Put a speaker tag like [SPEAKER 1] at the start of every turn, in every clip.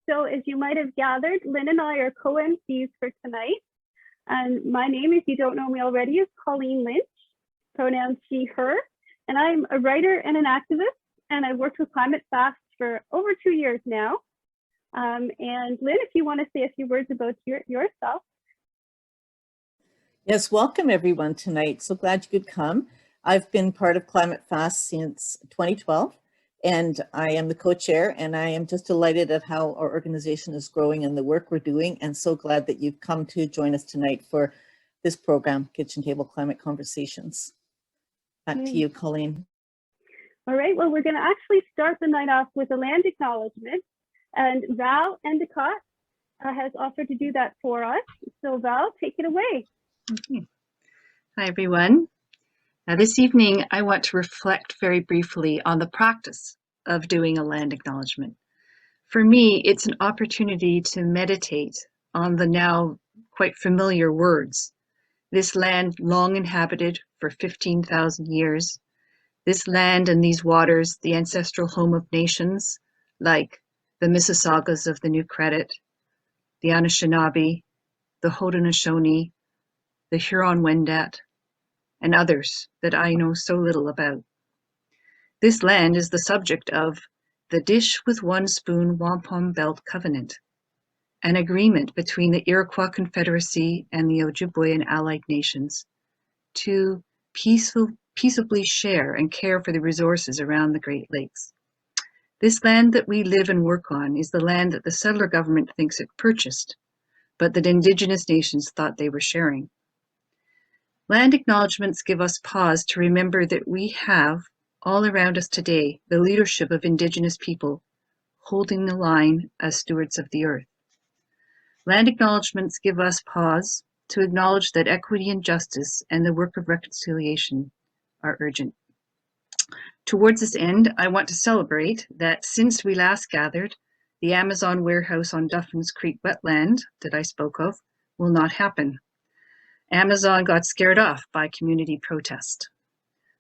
[SPEAKER 1] So as you might have gathered, Lynn and I are co-MCs for tonight. And my name, if you don't know me already, is Colleen Lynch, pronouns she, her. And I'm a writer and an activist, and I've worked with Climate Fast for over 2 years now. And Lynn, if you want to say a few words about yourself.
[SPEAKER 2] Yes, welcome everyone tonight. So glad you could come. I've been part of Climate Fast since 2012, and I am the co-chair, and I am just delighted at how our organization is growing and the work we're doing, and so glad that you've come to join us tonight for this program, Kitchen Table Climate Conversations. Back to you, Colleen.
[SPEAKER 1] All right, well, we're going to actually start the night off with a land acknowledgement, and Val Endicott has offered to do that for us. So Val, take it away.
[SPEAKER 3] Okay. Hi, everyone. This evening, I want to reflect very briefly on the practice of doing a land acknowledgement. For me, it's an opportunity to meditate on the now quite familiar words. This land long inhabited for 15,000 years. This land and these waters, the ancestral home of nations like the Mississaugas of the New Credit, the Anishinaabe, the Haudenosaunee, the Huron-Wendat, and others that I know so little about. This land is the subject of the Dish with One Spoon Wampum Belt Covenant, an agreement between the Iroquois Confederacy and the Ojibwe and allied nations to peaceably share and care for the resources around the Great Lakes. This land that we live and work on is the land that the settler government thinks it purchased, but that Indigenous nations thought they were sharing. Land acknowledgements give us pause to remember that we have, all around us today, the leadership of Indigenous people holding the line as stewards of the earth. Land acknowledgements give us pause to acknowledge that equity and justice and the work of reconciliation are urgent. Towards this end, I want to celebrate that since we last gathered, the Amazon warehouse on Duffins Creek wetland that I spoke of will not happen. Amazon got scared off by community protest.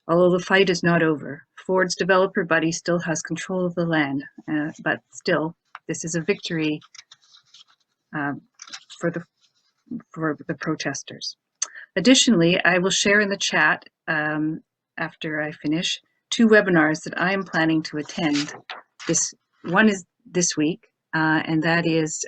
[SPEAKER 3] Although the fight is not over, Ford's developer buddy still has control of the land, but still, this is a victory for the protesters. Additionally, I will share in the chat after I finish 2 webinars that I am planning to attend. One is this week, and that is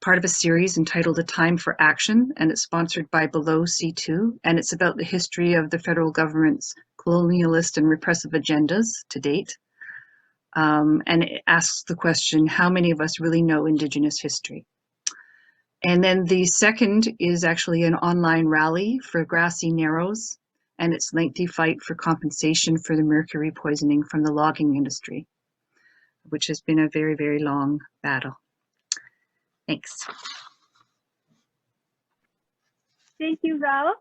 [SPEAKER 3] part of a series entitled A Time for Action, and it's sponsored by Below C2, and it's about the history of the federal government's colonialist and repressive agendas to date. And it asks the question, how many of us really know Indigenous history? And then the second is actually an online rally for Grassy Narrows and its lengthy fight for compensation for the mercury poisoning from the logging industry, which has been a very, very long battle. Thanks.
[SPEAKER 1] Thank you, Val.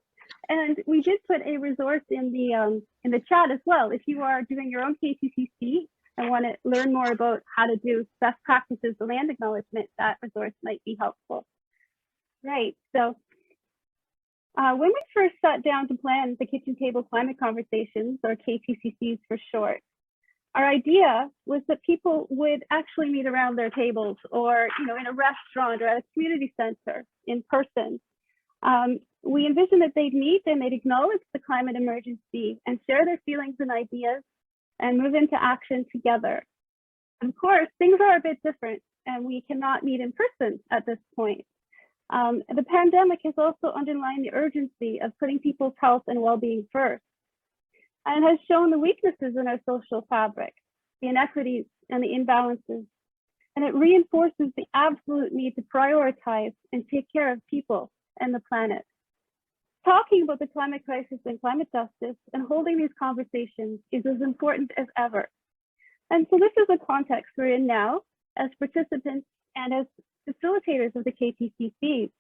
[SPEAKER 1] And we did put a resource in the chat as well. If you are doing your own KTCC and want to learn more about how to do best practices, the land acknowledgement, that resource might be helpful. Right. So when we first sat down to plan the Kitchen Table Climate Conversations, or KTCCs for short, our idea was that people would actually meet around their tables, or in a restaurant or at a community center in person. We envisioned that they'd meet and they'd acknowledge the climate emergency and share their feelings and ideas and move into action together. Of course, things are a bit different and we cannot meet in person at this point. The pandemic has also underlined the urgency of putting people's health and well-being first, and has shown the weaknesses in our social fabric, the inequities and the imbalances, and it reinforces the absolute need to prioritize and take care of people and the planet. Talking about the climate crisis and climate justice and holding these conversations is as important as ever. And so this is the context we're in now as participants and as facilitators of the KTCCs.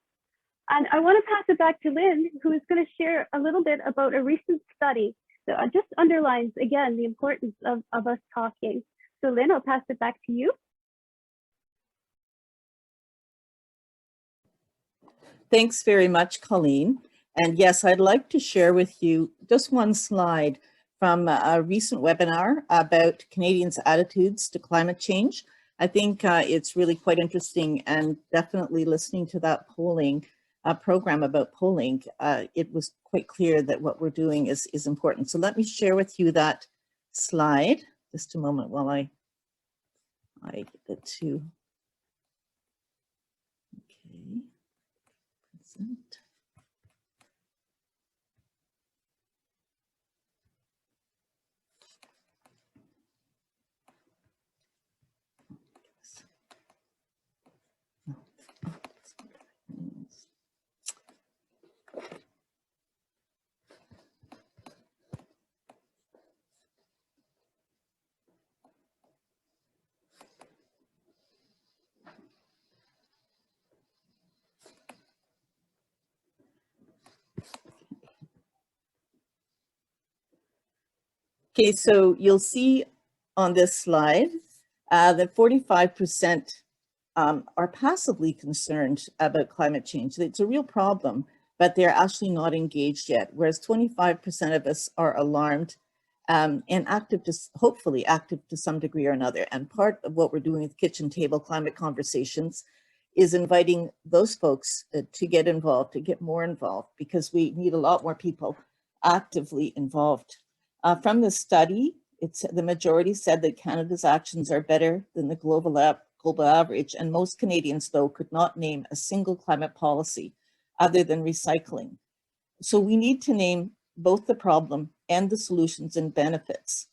[SPEAKER 1] And I want to pass it back to Lynn, who is going to share a little bit about a recent study that just underlines, again, the importance of us talking. So Lynn, I'll pass it back to you.
[SPEAKER 2] Thanks very much, Colleen. And yes, I'd like to share with you just one slide from a recent webinar about Canadians' attitudes to climate change. I think it's really quite interesting, and definitely listening to that polling program about polling, it was quite clear that what we're doing is important. So let me share with you that slide. Just a moment while I get it to, okay, present. Okay, so you'll see on this slide that 45% are passively concerned about climate change. It's a real problem, but they're actually not engaged yet, whereas 25% of us are alarmed and active, hopefully active to some degree or another. And part of what we're doing with Kitchen Table Climate Conversations is inviting those folks to get involved, to get more involved, because we need a lot more people actively involved. From the study, the majority said that Canada's actions are better than the global average, and most Canadians, though, could not name a single climate policy other than recycling. So we need to name both the problem and the solutions and benefits.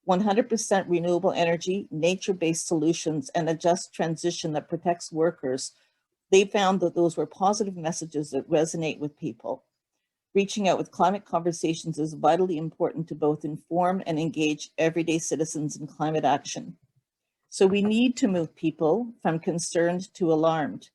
[SPEAKER 2] 100% renewable energy, nature-based solutions, and a just transition that protects workers. They found that those were positive messages that resonate with people. Reaching out with climate conversations is vitally important to both inform and engage everyday citizens in climate action. So we need to move people from concerned to alarmed.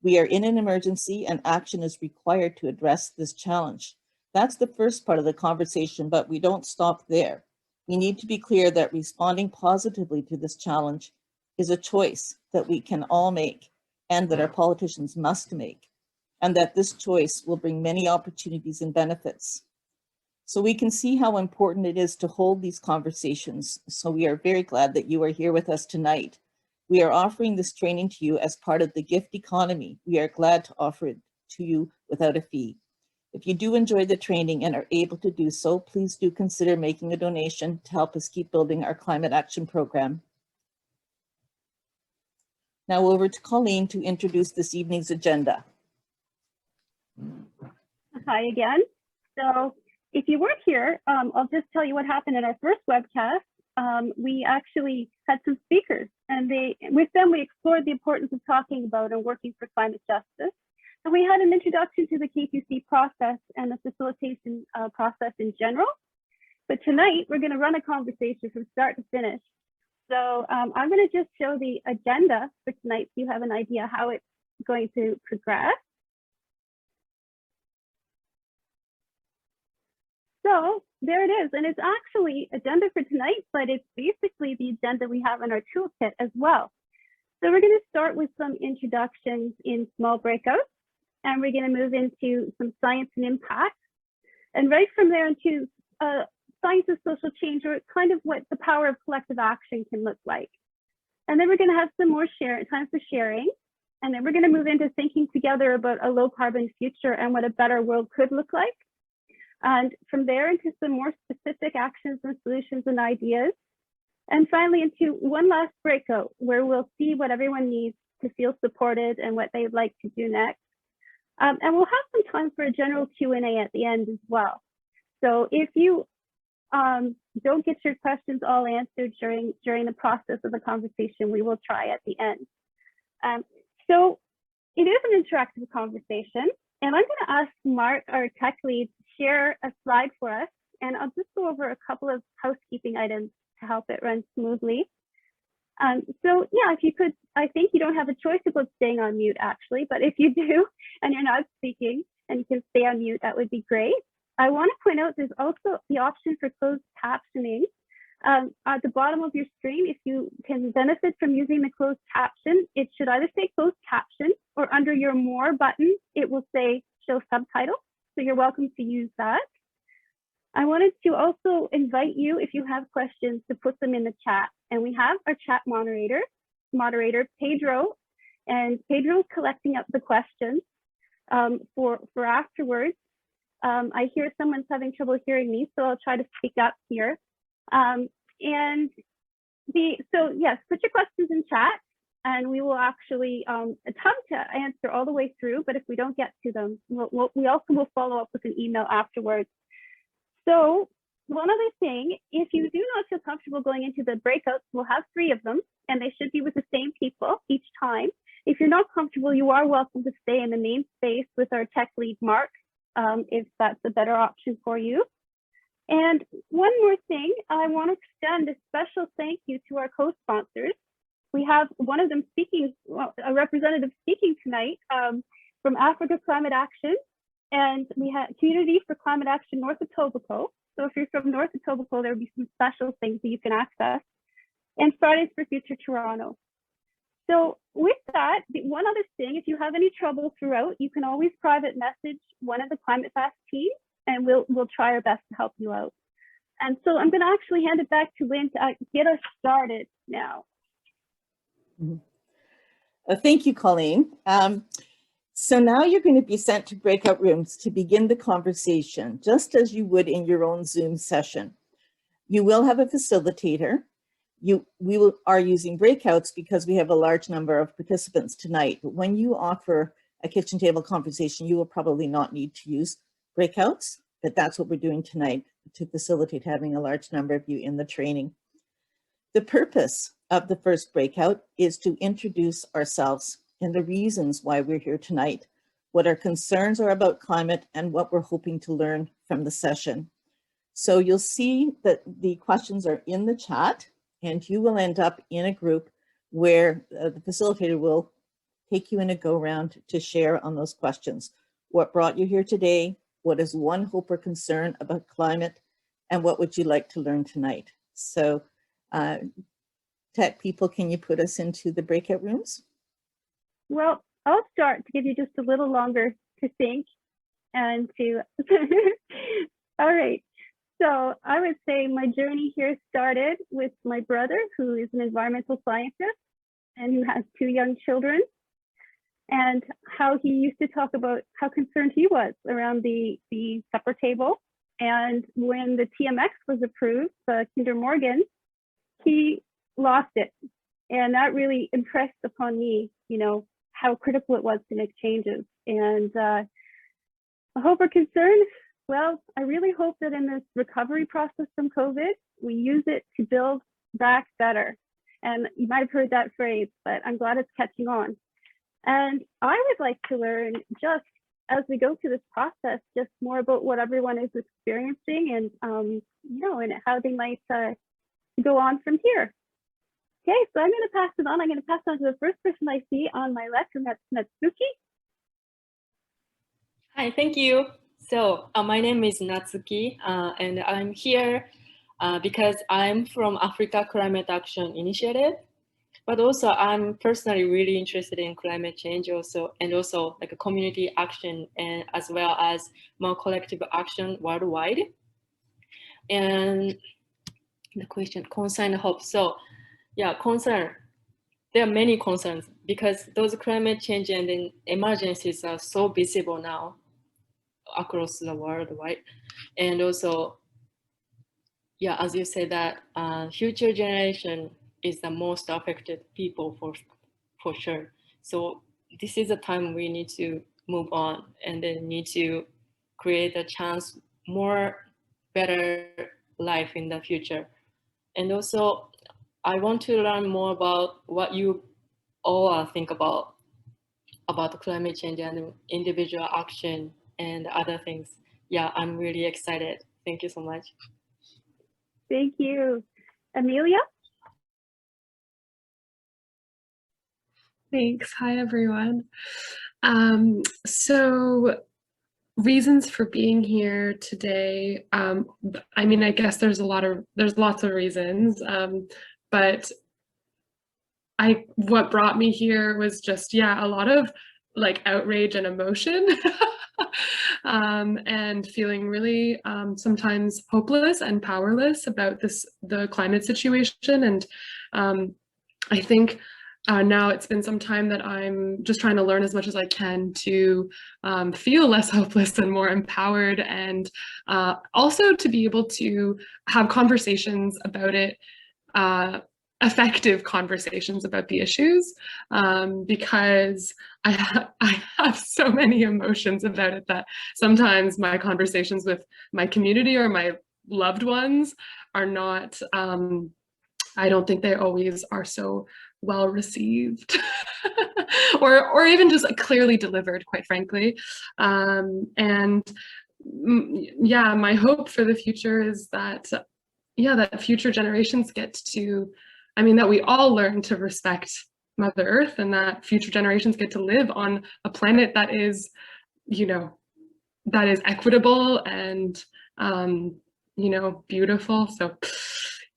[SPEAKER 2] We are in an emergency and action is required to address this challenge. That's the first part of the conversation, but we don't stop there. We need to be clear that responding positively to this challenge is a choice that we can all make and that our politicians must make, and that this choice will bring many opportunities and benefits. So we can see how important it is to hold these conversations. So we are very glad that you are here with us tonight. We are offering this training to you as part of the gift economy. We are glad to offer it to you without a fee. If you do enjoy the training and are able to do so, please do consider making a donation to help us keep building our climate action program. Now over to Colleen to introduce this evening's agenda.
[SPEAKER 1] Hi again. So if you weren't here, I'll just tell you what happened in our first webcast. We actually had some speakers, and with them we explored the importance of talking about and working for climate justice. And we had an introduction to the KTCC process and the facilitation process in general. But tonight we're going to run a conversation from start to finish. So I'm going to just show the agenda for tonight so you have an idea how it's going to progress. So there it is, and it's actually agenda for tonight, but it's basically the agenda we have in our toolkit as well. So we're going to start with some introductions in small breakouts, and we're going to move into some science and impact, and right from there into science of social change, or kind of what the power of collective action can look like. And then we're going to have some more time for sharing, and then we're going to move into thinking together about a low carbon future and what a better world could look like. And from there into some more specific actions and solutions and ideas. And finally into one last breakout where we'll see what everyone needs to feel supported and what they'd like to do next. And we'll have some time for a general Q&A at the end as well. So if you don't get your questions all answered during the process of the conversation, we will try at the end. So it is an interactive conversation. And I'm going to ask Mark, our tech lead, to share a slide for us. And I'll just go over a couple of housekeeping items to help it run smoothly. So yeah, if you could, I think you don't have a choice about staying on mute actually, but if you do and you're not speaking and you can stay on mute, that would be great. I want to point out there's also the option for closed captioning. At the bottom of your screen, if you can benefit from using the closed caption, it should either say closed caption or under your more button, it will say show subtitles. So you're welcome to use that. I wanted to also invite you, if you have questions, to put them in the chat. And we have our chat moderator, moderator, Pedro, and Pedro's collecting up the questions for afterwards. I hear someone's having trouble hearing me, so I'll try to speak up here. So yes, put your questions in chat, and we will actually attempt to answer all the way through, but if we don't get to them, we also will follow up with an email afterwards. So one other thing, if you do not feel comfortable going into the breakouts, we'll have 3 of them, and they should be with the same people each time. If you're not comfortable, you are welcome to stay in the main space with our tech lead, Mark, if that's a better option for you. And one more thing, I want to extend a special thank you to our co-sponsors. We have one of them speaking, a representative speaking tonight from Africa Climate Action, and we have Community for Climate Action North Etobicoke. So if you're from North Etobicoke, there will be some special things that you can access. And Fridays for Future Toronto. So with that, one other thing, if you have any trouble throughout, you can always private message one of the Climate Fast team, and we'll try our best to help you out. And so I'm going to actually hand it back to Lynn to get us started now.
[SPEAKER 2] Thank you, Colleen. So now you're going to be sent to breakout rooms to begin the conversation, just as you would in your own Zoom session. You will have a facilitator. We are using breakouts because we have a large number of participants tonight. But when you offer a kitchen table conversation, you will probably not need to use breakouts, but that's what we're doing tonight to facilitate having a large number of you in the training. The purpose of the first breakout is to introduce ourselves and the reasons why we're here tonight, what our concerns are about climate, and what we're hoping to learn from the session. So you'll see that the questions are in the chat, and you will end up in a group where the facilitator will take you in a go-round to share on those questions. What brought you here today? What is one hope or concern about climate? And what would you like to learn tonight? So tech people, can you put us into the breakout rooms?
[SPEAKER 1] Well, I'll start to give you just a little longer to think and to, all right. So I would say my journey here started with my brother, who is an environmental scientist and who has 2 young children, and how he used to talk about how concerned he was around the supper table. And when the TMX was approved, Kinder Morgan, he lost it. And that really impressed upon me, you know, how critical it was to make changes. And a hope or concern, well, I really hope that in this recovery process from COVID, we use it to build back better. And you might have heard that phrase, but I'm glad it's catching on. And I would like to learn, just as we go through this process, just more about what everyone is experiencing and, you know, and how they might go on from here. Okay, so I'm going to pass it on. I'm going to pass it on to the first person I see on my left, and that's Natsuki.
[SPEAKER 4] Hi, thank you. So my name is Natsuki, and I'm here because I'm from Africa Climate Action Initiative, but also I'm personally really interested in climate change and also like a community action, and as well as more collective action worldwide. And the question, concern, hope. So yeah, concern. There are many concerns because those climate change and then emergencies are so visible now across the world, right? And also, yeah, as you said, that future generation is the most affected people for sure. So this is a time we need to move on and then need to create a chance, more better life in the future. And also, I want to learn more about what you all think about climate change and individual action and other things. Yeah, I'm really excited. Thank you so much.
[SPEAKER 1] Thank you. Amelia?
[SPEAKER 5] Thanks. Hi, everyone. So reasons for being here today. I mean, I guess there's lots of reasons, but what brought me here was just, yeah, a lot of like outrage and emotion and feeling really sometimes hopeless and powerless about the climate situation. And I think now it's been some time that I'm just trying to learn as much as I can to feel less hopeless and more empowered, and also to be able to have conversations about it, effective conversations about the issues, because I have so many emotions about it that sometimes my conversations with my community or my loved ones are not, I don't think they always are so well received or even just clearly delivered, quite frankly. And yeah, my hope for the future is that, yeah, that future generations get to, I mean, that we all learn to respect Mother Earth, and that future generations get to live on a planet that is, you know, that is equitable and, you know, beautiful. So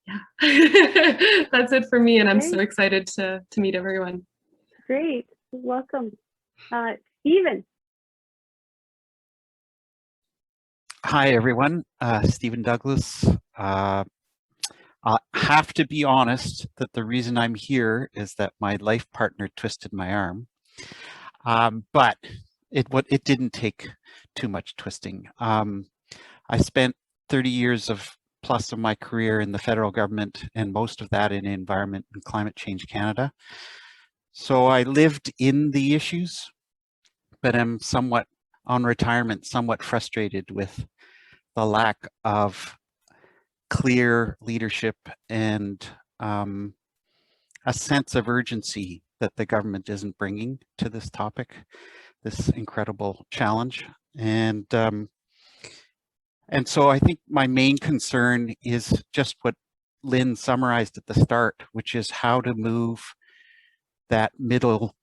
[SPEAKER 5] yeah, that's it for me. And I'm so excited to meet everyone.
[SPEAKER 1] Great. Welcome. Stephen.
[SPEAKER 6] Hi, everyone. Stephen Douglas. I have to be honest that the reason I'm here is that my life partner twisted my arm. But it didn't take too much twisting. I spent 30 years plus of my career in the federal government, and most of that in Environment and Climate Change Canada. So I lived in the issues, but I'm somewhat on retirement, somewhat frustrated with the lack of clear leadership and a sense of urgency that the government isn't bringing to this topic, this incredible challenge. And so I think my main concern is just what Lynn summarized at the start, which is how to move that middle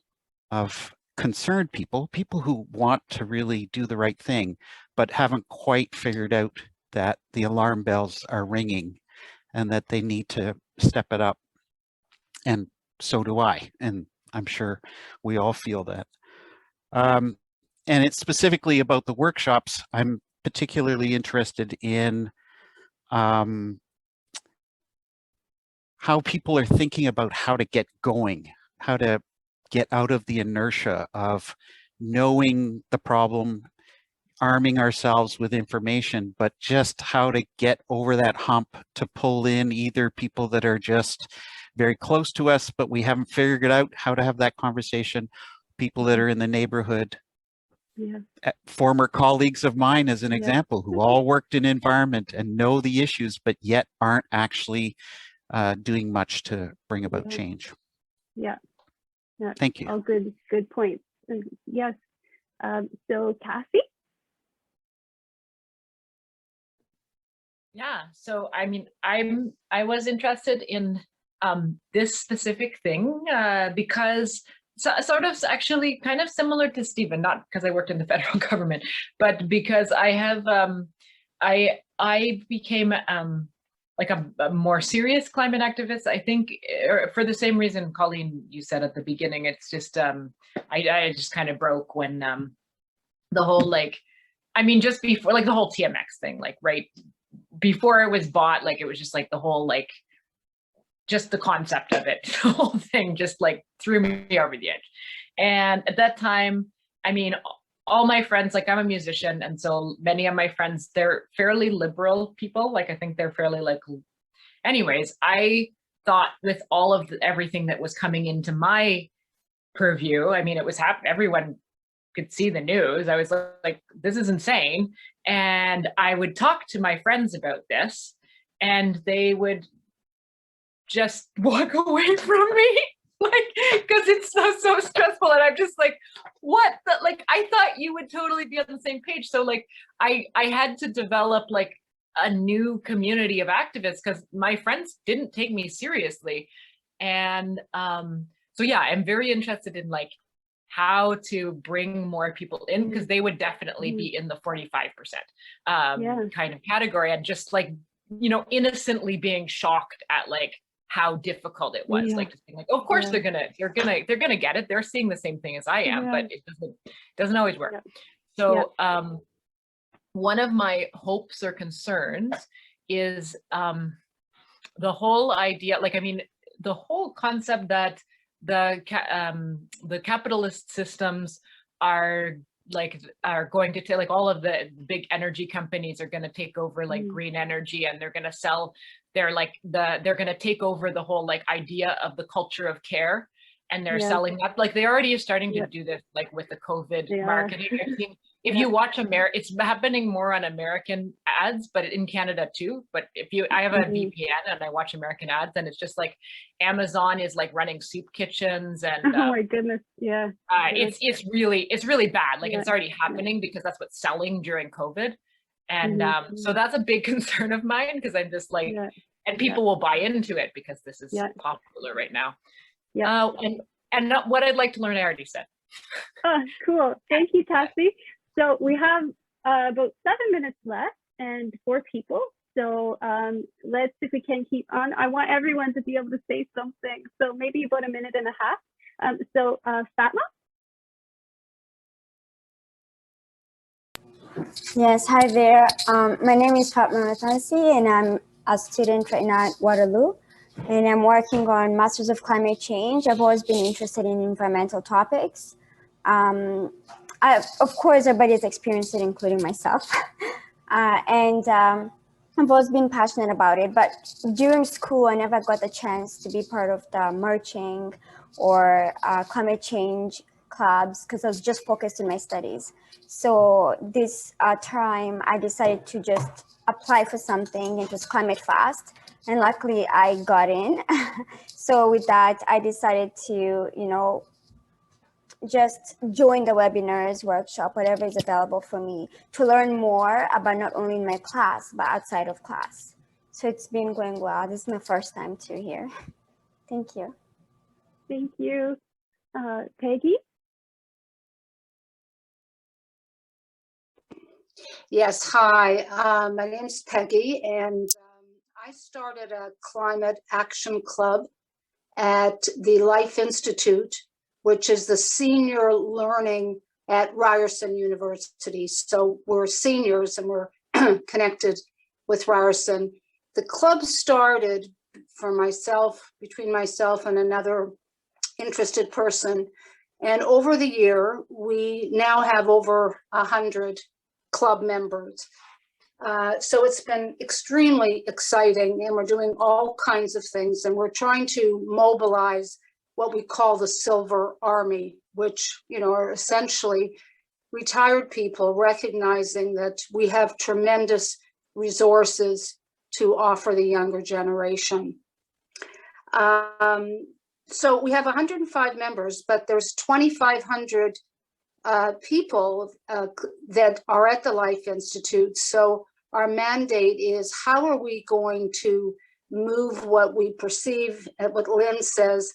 [SPEAKER 6] of concerned people who want to really do the right thing, but haven't quite figured out that the alarm bells are ringing and that they need to step it up. And so do I, and I'm sure we all feel that. And it's specifically about the workshops. I'm particularly interested in how people are thinking about how to get going, how to get out of the inertia of knowing the problem, arming ourselves with information, but just how to get over that hump to pull in either people that are just very close to us, but we haven't figured out how to have that conversation, people that are in the neighborhood. Yeah. Former colleagues of mine, as an example, who all worked in environment and know the issues, but yet aren't actually doing much to bring about change.
[SPEAKER 1] Yeah.
[SPEAKER 6] Thank you.
[SPEAKER 1] All good points. And yes. So Cassie?
[SPEAKER 7] Yeah, so I mean, I was interested in this specific thing because sort of actually kind of similar to Stephen, not because I worked in the federal government, but because I have I became like a more serious climate activist, I think, for the same reason, Colleen, you said at the beginning. It's just I just kind of broke when the whole, like, I mean, just before, like, the whole TMX thing, like, right before it was bought, like, it was just like the whole, like, just the concept of it, the whole thing just like threw me over the edge. And at that time, I mean, all my friends, like, I'm a musician, and so many of my friends, they're fairly liberal people. Like, I think they're fairly, like, anyways, I thought with all of everything that was coming into my purview, I mean, it was everyone could see the news. I was like, this is insane. And I would talk to my friends about this, and they would just walk away from me, like, because it's so stressful. And I'm just like, what? Like, I thought you would totally be on the same page. So, like, I had to develop, like, a new community of activists because my friends didn't take me seriously. And so yeah, I'm very interested in, like, how to bring more people in, because they would definitely be in the 45% kind of category, and just, like, you know, innocently being shocked at, like, how difficult it was, like, just being like, oh, of course they're gonna get it, they're seeing the same thing as I am, but it doesn't always work. So one of my hopes or concerns is the whole idea, like, I mean, the whole concept that the capitalist systems are going to take, like, all of the big energy companies are going to take over like green energy, and they're going to sell, they're going to take over the whole like idea of the culture of care, and they're selling that. Like, they already are starting to do this, like with the COVID marketing. I've seen, if you watch it's happening more on American ads, but in Canada too. But I have a VPN and I watch American ads, and it's just like Amazon is like running soup kitchens, and
[SPEAKER 1] oh my goodness,
[SPEAKER 7] it's really bad. Like, it's already happening because that's what's selling during COVID, and so that's a big concern of mine, because I'm just like, and people will buy into it because this is popular right now. And what I'd like to learn, I already said.
[SPEAKER 1] Oh, cool. Thank you, Tassie. So we have about 7 minutes left and 4 people. So let's see if we can keep on. I want everyone to be able to say something. So maybe about 1.5 minutes. So Fatma?
[SPEAKER 8] Yes, hi there. My name is Fatma Matansi, and I'm a student right now at Waterloo. And I'm working on Masters of Climate Change. I've always been interested in environmental topics. Of course, everybody's experienced it, including myself. And I've always been passionate about it. But during school, I never got the chance to be part of the marching or climate change clubs, because I was just focused on my studies. So this time, I decided to just apply for something. It was Climate Fast. And luckily, I got in. So with that, I decided to, just join the webinars, workshop, whatever is available for me, to learn more about not only in my class, but outside of class. So it's been going well. This is my first time too here. Thank you.
[SPEAKER 1] Thank you. Peggy?
[SPEAKER 9] Yes, hi. My name is Peggy, and I started a climate action club at the Life Institute, which is the senior learning at Ryerson University. So we're seniors and we're connected with Ryerson. The club started for myself, between myself and another interested person. And over the year, we now have over 100 club members. So it's been extremely exciting, and we're doing all kinds of things, and we're trying to mobilize what we call the Silver Army, which, are essentially retired people recognizing that we have tremendous resources to offer the younger generation. So we have 105 members, but there's 2,500 people that are at the Life Institute. So our mandate is, how are we going to move what we perceive, what Lynn says,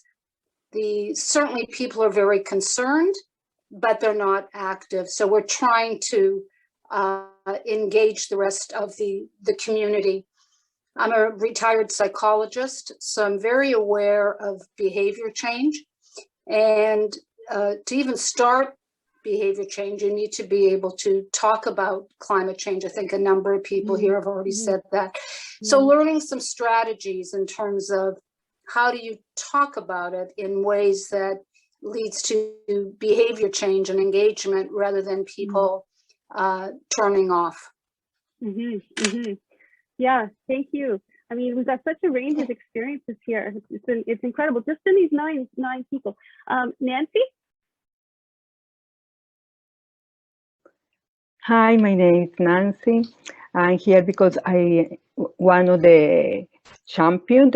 [SPEAKER 9] certainly people are very concerned, but they're not active. So we're trying to engage the rest of the community. I'm a retired psychologist, so I'm very aware of behavior change. And to even start behavior change, you need to be able to talk about climate change. I think a number of people here have already said that. So learning some strategies in terms of how do you talk about it in ways that leads to behavior change and engagement rather than people turning off.
[SPEAKER 1] Yeah, thank you. I mean, we've got such a range of experiences here. It's incredible, just in these nine people. Nancy?
[SPEAKER 10] Hi, my name is Nancy. I'm here because one of the champions,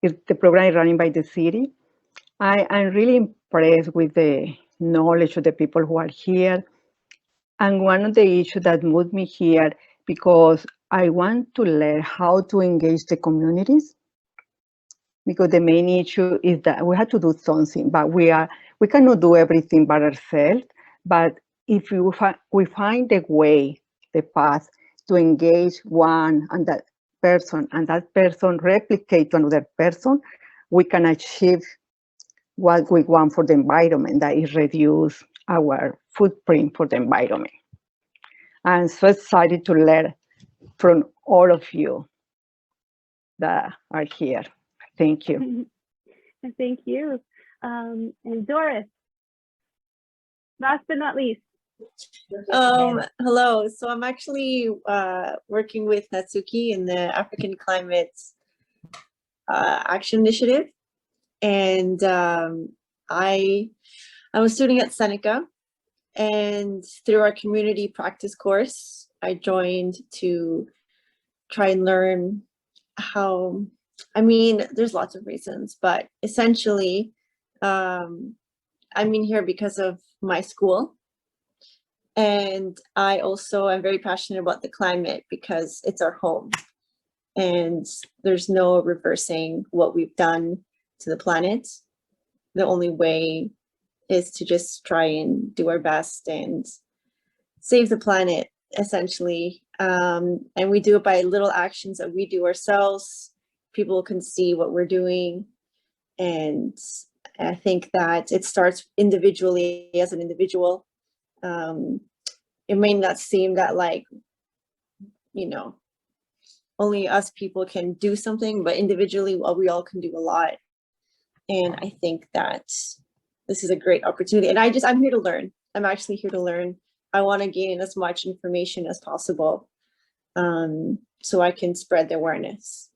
[SPEAKER 10] the program running by the city. I'm really impressed with the knowledge of the people who are here. And one of the issues that moved me here, because I want to learn how to engage the communities. Because the main issue is that we have to do something, but we cannot do everything by ourselves. But if we find the way, the path to engage one and that person replicate to another person, we can achieve what we want for the environment, that is reduce our footprint for the environment. I'm so excited to learn from all of you that are here. Thank you.
[SPEAKER 1] And thank you. And Doris, last but not least.
[SPEAKER 11] Hello. So I'm actually working with Natsuki in the African Climate Action Initiative, and I'm a student at Seneca, and through our community practice course, I joined to try and learn how. I mean, there's lots of reasons, but essentially, I'm in here because of my school. And I also am very passionate about the climate because it's our home. And there's no reversing what we've done to the planet. The only way is to just try and do our best and save the planet, essentially. And we do it by little actions that we do ourselves. People can see what we're doing. And I think that it starts individually as an individual. It may not seem that, like, you know, only us people can do something, but individually, well, we all can do a lot. And I think that this is a great opportunity. And I'm here to learn. I'm actually here to learn. I want to gain as much information as possible, so I can spread the awareness.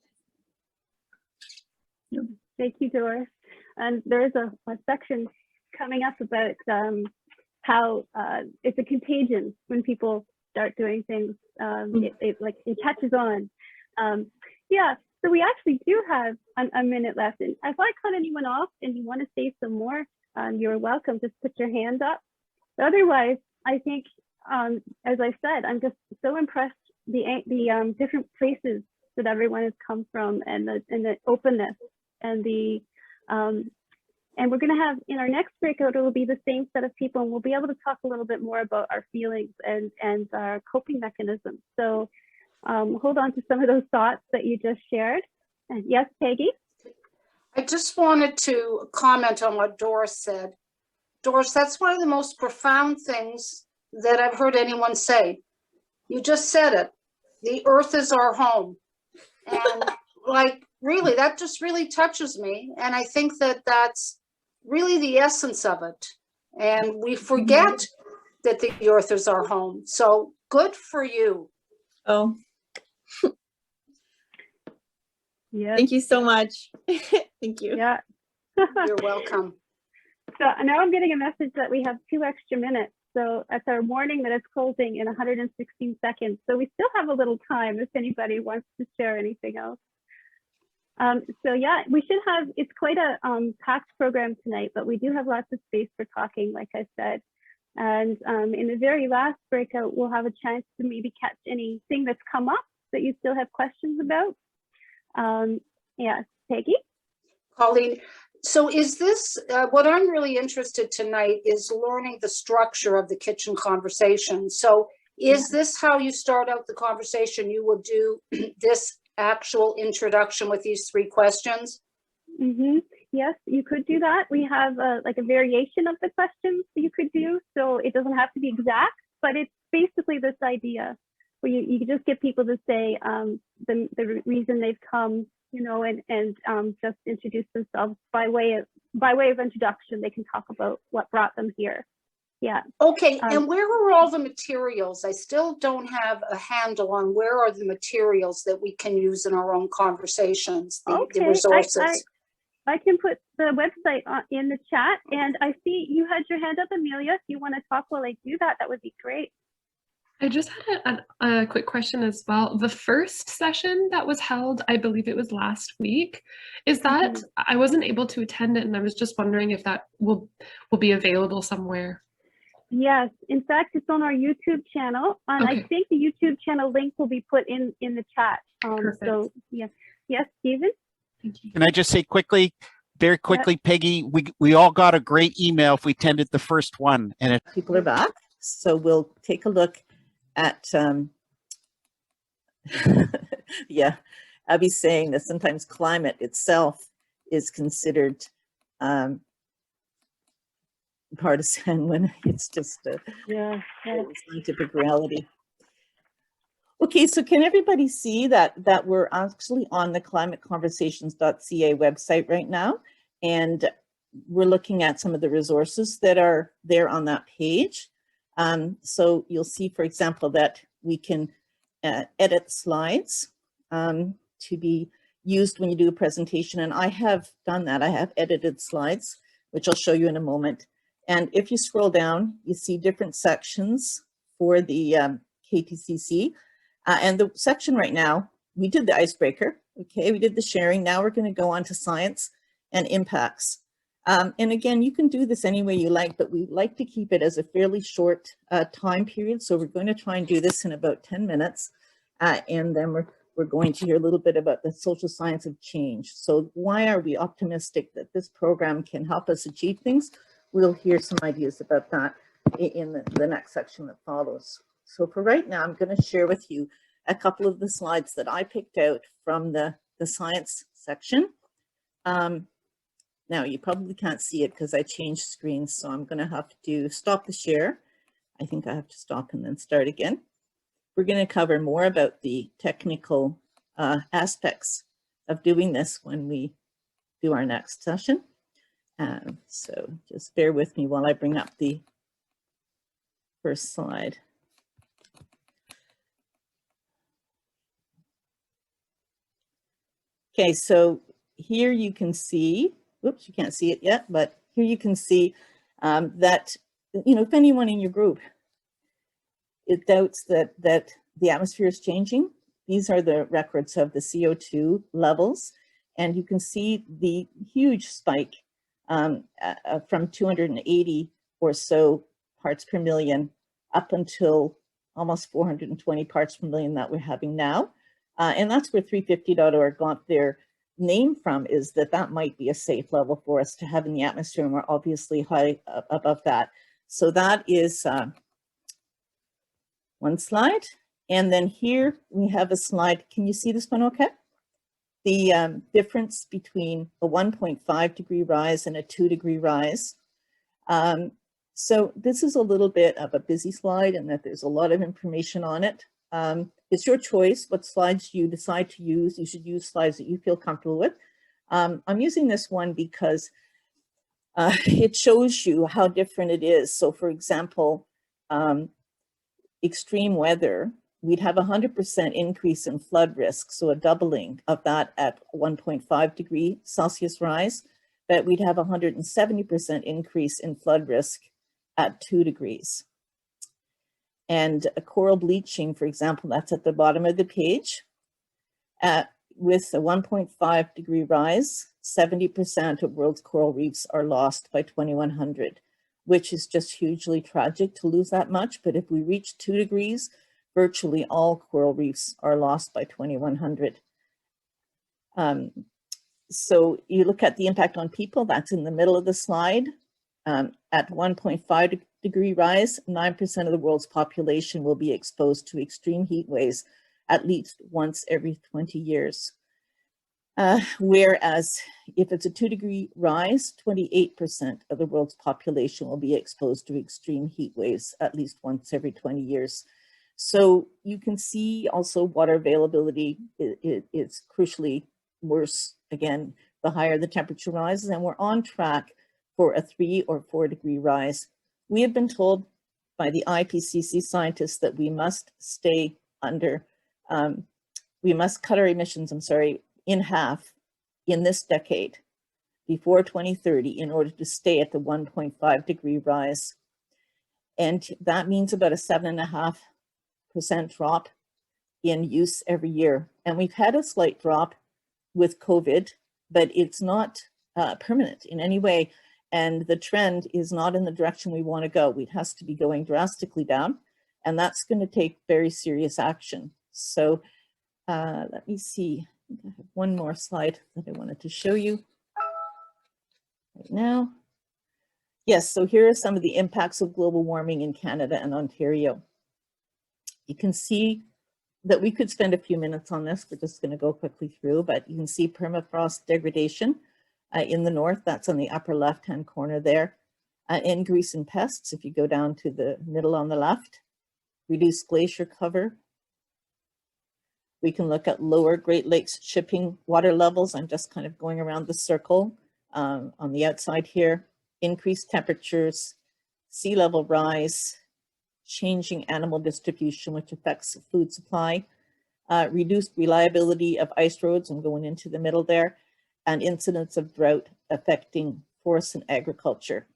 [SPEAKER 1] Thank you, Doris. And there's a section coming up about how it's a contagion when people start doing things. It catches on. Yeah, so we actually do have a minute left. And if I cut anyone off and you want to say some more, you're welcome. Just put your hand up. But otherwise, I think, as I said, I'm just so impressed the different places that everyone has come from, and the openness and the and we're going to have, in our next breakout, it will be the same set of people, and we'll be able to talk a little bit more about our feelings and our coping mechanisms. So hold on to some of those thoughts that you just shared. And yes, Peggy?
[SPEAKER 9] I just wanted to comment on what Doris said. Doris, that's one of the most profound things that I've heard anyone say. You just said it. The earth is our home. And like, really, that just really touches me. And I think that that's really the essence of it. And we forget that the earth is our home. So good for you.
[SPEAKER 11] Oh,
[SPEAKER 1] yeah.
[SPEAKER 11] Thank you so much. Thank you.
[SPEAKER 1] Yeah.
[SPEAKER 9] You're welcome.
[SPEAKER 1] So now I'm getting a message that we have 2 extra minutes. So that's our warning that it's closing in 116 seconds. So we still have a little time if anybody wants to share anything else. So yeah, we should have, it's quite a packed program tonight, but we do have lots of space for talking, like I said. And in the very last breakout, we'll have a chance to maybe catch anything that's come up that you still have questions about. Yeah, Peggy?
[SPEAKER 9] Colleen, so is this, what I'm really interested tonight is learning the structure of the kitchen conversation. So is this how you start out the conversation? You would do this actual introduction with these 3 questions?
[SPEAKER 1] Mm-hmm. Yes, you could do that. We have like a variation of the questions that you could do. So it doesn't have to be exact, but it's basically this idea where you just get people to say the reason they've come, you know, and just introduce themselves by way of introduction. They can talk about what brought them here. Yeah.
[SPEAKER 9] Okay, and where are all the materials? I still don't have a handle on where are the materials that we can use in our own conversations, the resources.
[SPEAKER 1] I can put the website in the chat, and I see you had your hand up, Amelia. If you want to talk while I do that, that would be great.
[SPEAKER 5] I just had a quick question as well. The first session that was held, I believe it was last week, is that, I wasn't able to attend it, and I was just wondering if that will be available somewhere.
[SPEAKER 1] Yes, in fact, it's on our YouTube channel, and I think the YouTube channel link will be put in the chat. So yes, Stephen?
[SPEAKER 5] Thank you.
[SPEAKER 6] Can I just say quickly, very quickly, Peggy, we all got a great email if we attended the first one. And
[SPEAKER 2] people are back, so we'll take a look at, yeah, Abby's saying that sometimes climate itself is considered partisan when it's just a scientific reality. Okay, so can everybody see that we're actually on the climateconversations.ca website right now? And we're looking at some of the resources that are there on that page. So you'll see, for example, that we can edit slides to be used when you do a presentation. And I have done that. I have edited slides, which I'll show you in a moment. And if you scroll down, you see different sections for the KTCC. And the section right now, we did the icebreaker. Okay, we did the sharing. Now we're going to go on to science and impacts. And again, you can do this any way you like, but we like to keep it as a fairly short time period. So we're going to try and do this in about 10 minutes. And then we're going to hear a little bit about the social science of change. So why are we optimistic that this program can help us achieve things? We'll hear some ideas about that in the next section that follows. So for right now, I'm going to share with you a couple of the slides that I picked out from the science section. Now you probably can't see it because I changed screens, so I'm going to have to stop the share. I think I have to stop and then start again. We're going to cover more about the technical aspects of doing this when we do our next session. So just bear with me while I bring up the first slide. Okay, so here you can see, oops, you can't see it yet, but here you can see that, you know, if anyone in your group it doubts that the atmosphere is changing, these are the records of the CO2 levels. And you can see the huge spike from 280 or so parts per million up until almost 420 parts per million that we're having now. And that's where 350.org got their name from, is that might be a safe level for us to have in the atmosphere, and we're obviously high above that. So that is one slide. And then here we have a slide. Can you see this one okay? The difference between a 1.5 degree rise and a 2 degree rise. So this is a little bit of a busy slide and that there's a lot of information on it. It's your choice what slides you decide to use. You should use slides that you feel comfortable with. I'm using this one because it shows you how different it is. So for example, extreme weather, we'd have 100% increase in flood risk, so a doubling of that at 1.5 degree Celsius rise, but we'd have 170% increase in flood risk at 2 degrees. And a coral bleaching, for example, that's at the bottom of the page. With a 1.5 degree rise, 70% of world's coral reefs are lost by 2100, which is just hugely tragic to lose that much. But if we reach 2 degrees, virtually all coral reefs are lost by 2100. So you look at the impact on people, that's in the middle of the slide. At 1.5 degree rise, 9% of the world's population will be exposed to extreme heat waves at least once every 20 years. Whereas if it's a 2 degree rise, 28% of the world's population will be exposed to extreme heat waves at least once every 20 years. So you can see also water availability is crucially worse, again, the higher the temperature rises, and we're on track for a 3 or 4 degree rise. We have been told by the IPCC scientists that we must stay under, we must cut our emissions, in half in this decade before 2030 in order to stay at the 1.5 degree rise. And that means about a 7.5% drop in use every year. And we've had a slight drop with COVID, but it's not permanent in any way. And the trend is not in the direction we want to go. It has to be going drastically down, and that's going to take very serious action. So let me see. I think I have one more slide that I wanted to show you right now. Yes, so here are some of the impacts of global warming in Canada and Ontario. You can see that we could spend a few minutes on this. We're just going to go quickly through, but you can see permafrost degradation in the north. That's on the upper left-hand corner there. Increase in pests, if you go down to the middle on the left. Reduced glacier cover. We can look at lower Great Lakes shipping water levels. I'm just kind of going around the circle. on the outside here, increased temperatures, sea level rise, changing animal distribution, which affects food supply, reduced reliability of ice roads, I'm going into the middle there, and incidents of drought affecting forests and agriculture.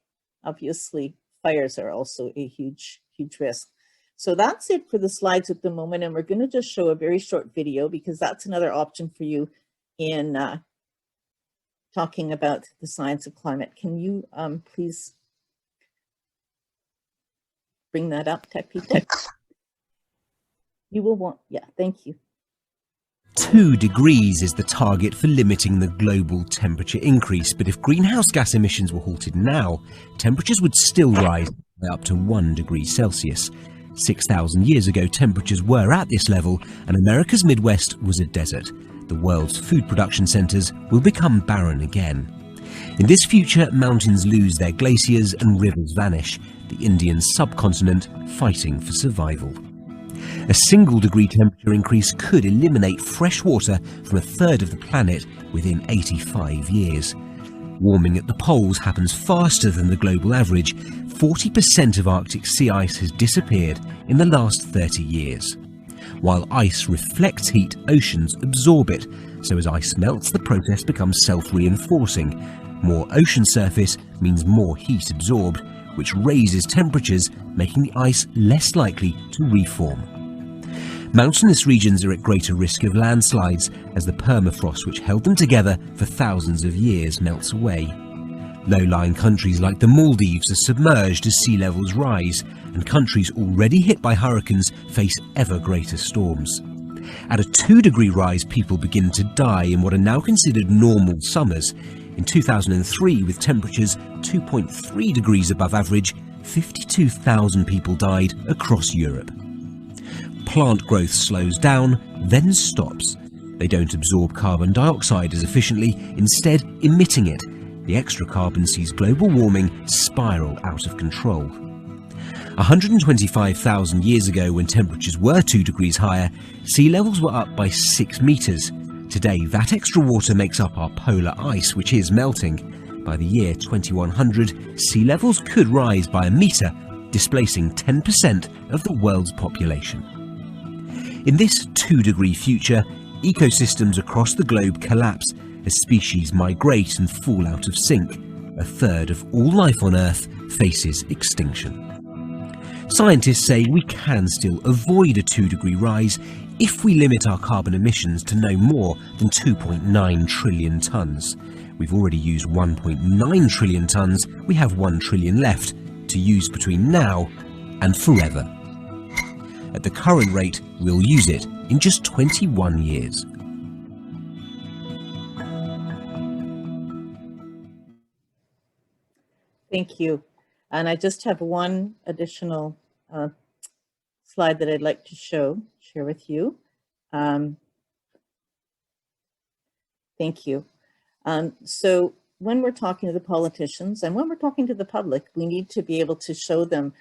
[SPEAKER 2] Obviously, fires are also a huge risk. So that's it for the slides at the moment, and we're going to just show a very short video because that's another option for you in talking about the science of climate. Can you please bring that up, tech people? You will want, yeah, thank you.
[SPEAKER 12] 2 degrees is the target for limiting the global temperature increase, but if greenhouse gas emissions were halted now, temperatures would still rise by up to 1 degree Celsius. 6,000 years ago, temperatures were at this level, and America's Midwest was a desert. The world's food production centres will become barren again. In this future, mountains lose their glaciers and rivers vanish, the Indian subcontinent fighting for survival. A single degree temperature increase could eliminate fresh water from a third of the planet within 85 years. Warming at the poles happens faster than the global average. 40% of Arctic sea ice has disappeared in the last 30 years. While ice reflects heat, oceans absorb it. So as ice melts, the process becomes self-reinforcing. More ocean surface means more heat absorbed, which raises temperatures, making the ice less likely to reform. Mountainous regions are at greater risk of landslides as the permafrost which held them together for thousands of years melts away. Low-lying countries like the Maldives are submerged as sea levels rise, and countries already hit by hurricanes face ever greater storms. At a 2-degree rise, people begin to die in what are now considered normal summers. In 2003, with temperatures 2.3 degrees above average, 52,000 people died across Europe. Plant growth slows down, then stops. They don't absorb carbon dioxide as efficiently, instead emitting it. The extra carbon sees global warming spiral out of control. 125,000 years ago, when temperatures were 2 degrees higher, sea levels were up by 6 meters. Today, that extra water makes up our polar ice, which is melting. By the year 2100, sea levels could rise by a meter, displacing 10% of the world's population. In this 2-degree future, ecosystems across the globe collapse as species migrate and fall out of sync. A third of all life on Earth faces extinction. Scientists say we can still avoid a 2-degree rise if we limit our carbon emissions to no more than 2.9 trillion tonnes. We've already used 1.9 trillion tonnes. We have 1 trillion left to use between now and forever. At the current rate, we'll use it in just 21 years.
[SPEAKER 2] Thank you. And I just have one additional slide that I'd like to share with you. Thank you. So when we're talking to the politicians and when we're talking to the public, we need to be able to show them,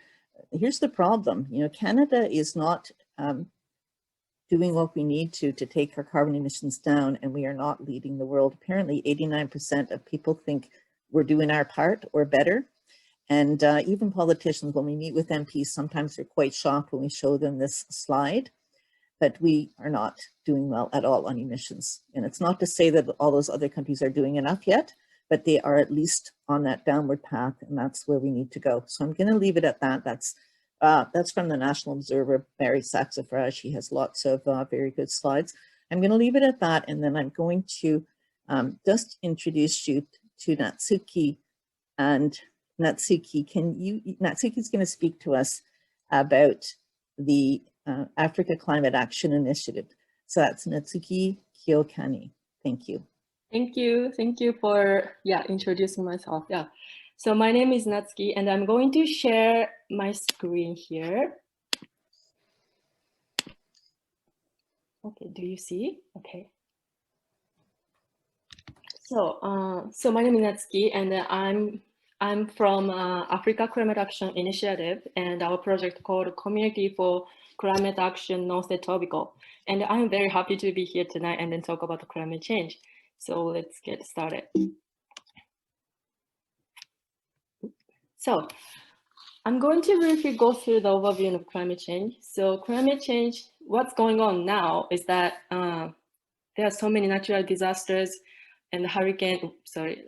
[SPEAKER 2] here's the problem. You know, Canada is not doing what we need to take our carbon emissions down, and we are not leading the world. Apparently 89% of people think we're doing our part or better. And even politicians, when we meet with MPs, sometimes they're quite shocked when we show them this slide, but we are not doing well at all on emissions. And it's not to say that all those other countries are doing enough yet, but they are at least on that downward path, and that's where we need to go. So I'm going to leave it at that. That's from the National Observer, Barry Saxifrage. He has lots of very good slides. I'm going to leave it at that, and then I'm going to just introduce you to Natsuki. And Natsuki, Natsuki's going to speak to us about the Africa Climate Action Initiative. So that's Natsuki Kyokani. Thank you.
[SPEAKER 4] Thank you. Thank you for introducing myself. So my name is Natsuki, and I'm going to share my screen here. Okay, do you see? Okay. So my name is Natsuki, and I'm from Africa Climate Action Initiative, and our project called Community for Climate Action North Etobicoke. And I'm very happy to be here tonight and then talk about climate change. So let's get started. So I'm going to briefly go through the overview of climate change. So climate change, what's going on now is that there are so many natural disasters and hurricane,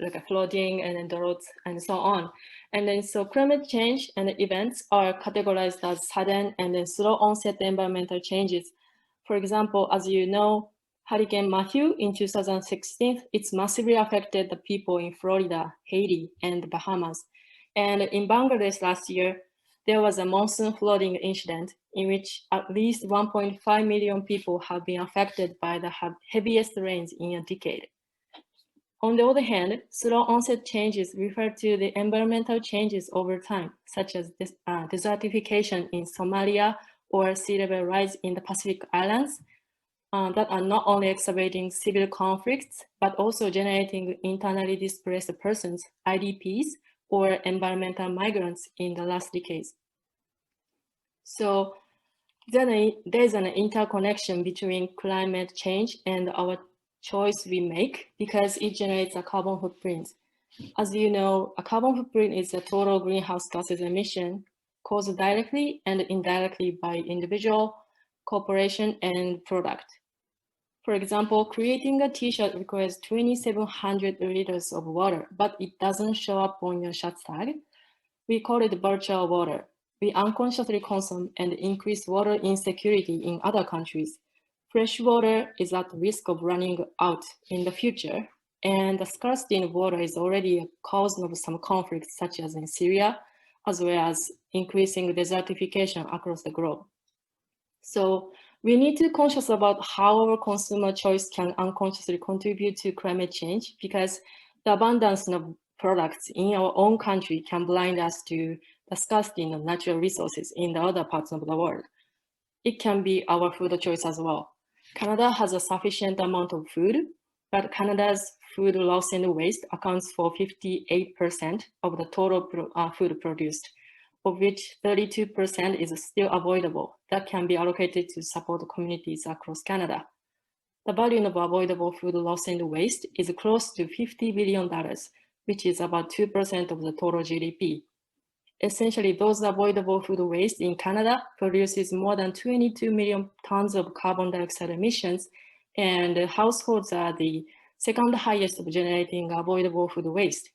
[SPEAKER 4] like flooding and then droughts and so on. And then so climate change and events are categorized as sudden and then slow onset environmental changes. For example, as you know, Hurricane Matthew in 2016, it's massively affected the people in Florida, Haiti, and the Bahamas. And in Bangladesh last year, there was a monsoon flooding incident in which at least 1.5 million people have been affected by the heaviest rains in a decade. On the other hand, slow onset changes refer to the environmental changes over time, such as desertification in Somalia or sea level rise in the Pacific Islands, that are not only exacerbating civil conflicts, but also generating internally displaced persons, IDPs, or environmental migrants in the last decades. So there's an interconnection between climate change and our choice we make because it generates a carbon footprint. As you know, a carbon footprint is a total greenhouse gases emission caused directly and indirectly by individual, corporation, and product. For example, creating a t-shirt requires 2,700 liters of water, but it doesn't show up on your shirt tag. We call it virtual water. We unconsciously consume and increase water insecurity in other countries. Fresh water is at risk of running out in the future, and the scarcity of water is already a cause of some conflicts, such as in Syria, as well as increasing desertification across the globe. So we need to be conscious about how our consumer choice can unconsciously contribute to climate change, because the abundance of products in our own country can blind us to the scarcity of natural resources in the other parts of the world. It can be our food choice as well. Canada has a sufficient amount of food, but Canada's food loss and waste accounts for 58% of the total food produced, of which 32% is still avoidable. That can be allocated to support communities across Canada. The value of avoidable food loss and waste is close to $50 billion, which is about 2% of the total GDP. Essentially, those avoidable food waste in Canada produces more than 22 million tons of carbon dioxide emissions, and households are the second highest of generating avoidable food waste.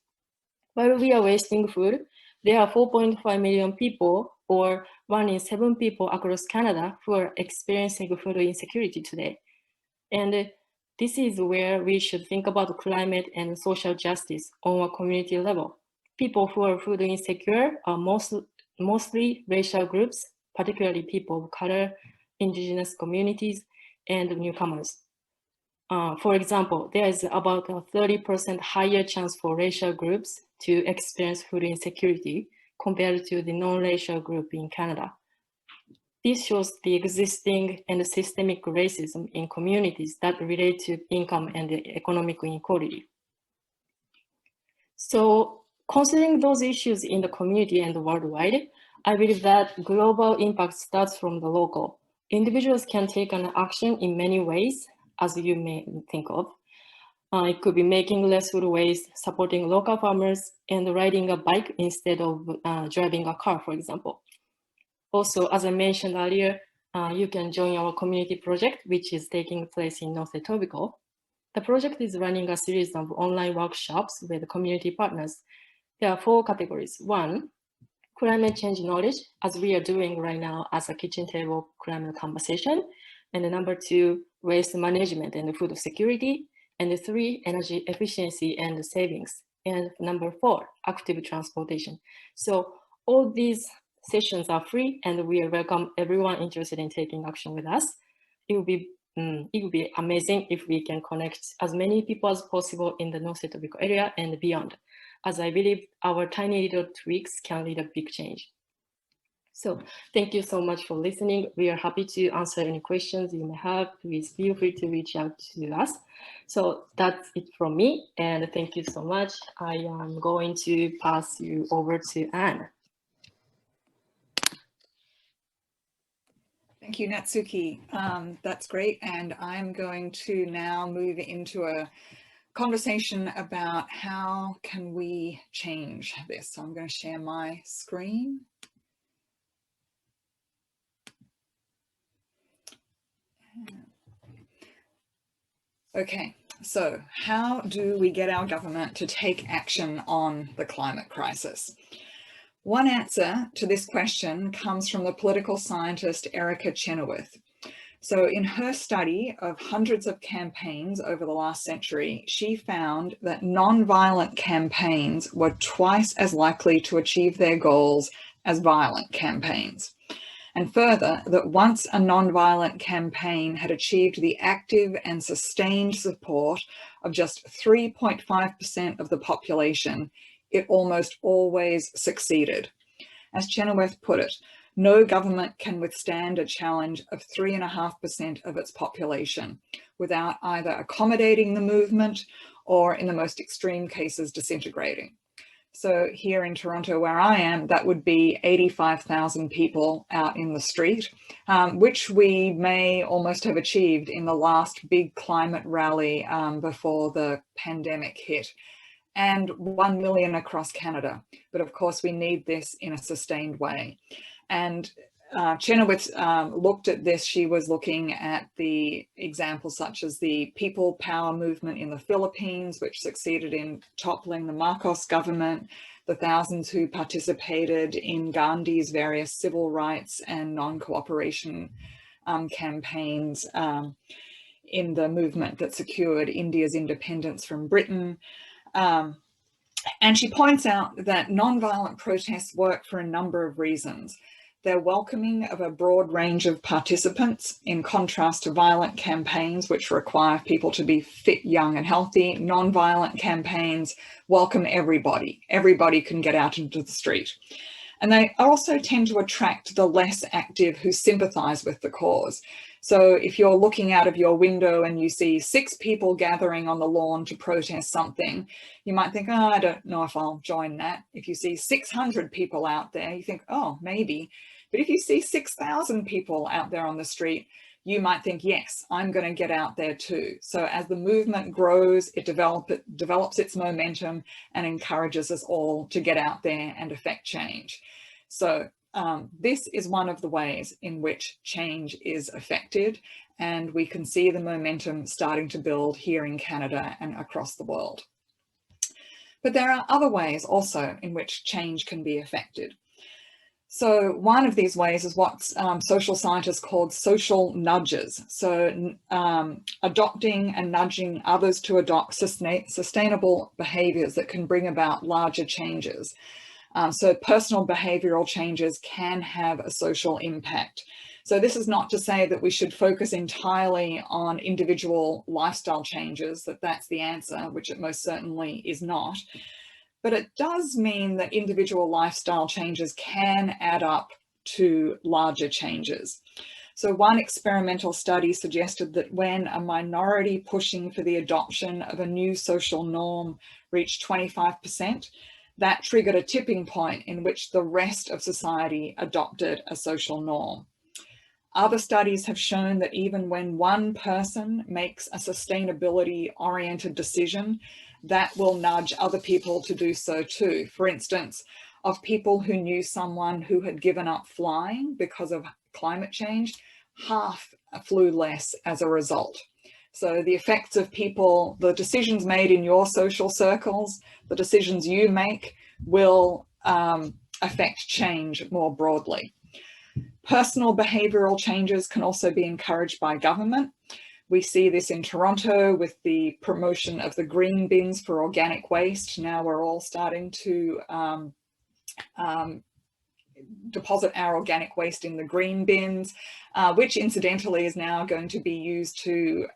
[SPEAKER 4] While we are wasting food, there are 4.5 million people, or 1 in 7 people across Canada, who are experiencing food insecurity today. And this is where we should think about climate and social justice on a community level. People who are food insecure are mostly racial groups, particularly people of color, indigenous communities, and newcomers. For example, there is about a 30% higher chance for racial groups to experience food insecurity compared to the non-racial group in Canada. This shows the existing and systemic racism in communities that relate to income and economic inequality. So, considering those issues in the community and worldwide, I believe that global impact starts from the local. Individuals can take an action in many ways, as you may think of. It could be making less food waste, supporting local farmers, and riding a bike instead of driving a car, for example. Also, as I mentioned earlier, you can join our community project, which is taking place in North Etobicoke. The project is running a series of online workshops with community partners. There are 4 categories. 1, climate change knowledge, as we are doing right now as a kitchen table climate conversation. And number 2, waste management and food security. And 3, energy efficiency and savings. And number 4, active transportation. So all these sessions are free, and we welcome everyone interested in taking action with us. It would be amazing if we can connect as many people as possible in the North Etobicoke area and beyond, as I believe our tiny little tweaks can lead a big change. So thank you so much for listening. We are happy to answer any questions you may have. Please feel free to reach out to us. So that's it from me, and thank you so much. I am going to pass you over to Anne.
[SPEAKER 13] Thank you, Natsuki. That's great. And I'm going to now move into a conversation about how can we change this. So I'm going to share my screen. Okay, so how do we get our government to take action on the climate crisis? One answer to this question comes from the political scientist Erica Chenoweth. So in her study of hundreds of campaigns over the last century, she found that non-violent campaigns were twice as likely to achieve their goals as violent campaigns. And further, that once a non-violent campaign had achieved the active and sustained support of just 3.5% of the population, it almost always succeeded. As Chenoweth put it, no government can withstand a challenge of 3.5% of its population without either accommodating the movement or, in the most extreme cases, disintegrating. So here in Toronto, where I am, that would be 85,000 people out in the street, which we may almost have achieved in the last big climate rally before the pandemic hit, and 1 million across Canada. But of course, we need this in a sustained way. And Chenoweth looked at this. She was looking at the examples such as the People Power movement in the Philippines, which succeeded in toppling the Marcos government, the thousands who participated in Gandhi's various civil rights and non-cooperation campaigns in the movement that secured India's independence from Britain. And she points out that non-violent protests work for a number of reasons. They're welcoming of a broad range of participants, in contrast to violent campaigns, which require people to be fit, young, and healthy. Non-violent campaigns welcome everybody. Everybody can get out into the street. And they also tend to attract the less active who sympathize with the cause. So if you're looking out of your window and you see 6 people gathering on the lawn to protest something, you might think, oh, I don't know if I'll join that. If you see 600 people out there, you think, oh, maybe. But if you see 6,000 people out there on the street, you might think, yes, I'm going to get out there too. So as the movement grows, it develops its momentum and encourages us all to get out there and affect change. So this is one of the ways in which change is affected, and we can see the momentum starting to build here in Canada and across the world. But there are other ways also in which change can be affected. So one of these ways is what social scientists called social nudges. So adopting and nudging others to adopt sustainable behaviours that can bring about larger changes. So personal behavioural changes can have a social impact. So this is not to say that we should focus entirely on individual lifestyle changes, that that's the answer, which it most certainly is not. But it does mean that individual lifestyle changes can add up to larger changes. So one experimental study suggested that when a minority pushing for the adoption of a new social norm reached 25%, that triggered a tipping point in which the rest of society adopted a social norm. Other studies have shown that even when one person makes a sustainability-oriented decision, that will nudge other people to do so too. For instance, of people who knew someone who had given up flying because of climate change, half flew less as a result. So the effects of people, the decisions made in your social circles, the decisions you make will affect change more broadly. Personal behavioural changes can also be encouraged by government. We see this in Toronto with the promotion of the green bins for organic waste. Now we're all starting to deposit our organic waste in the green bins, which incidentally is now going to be used to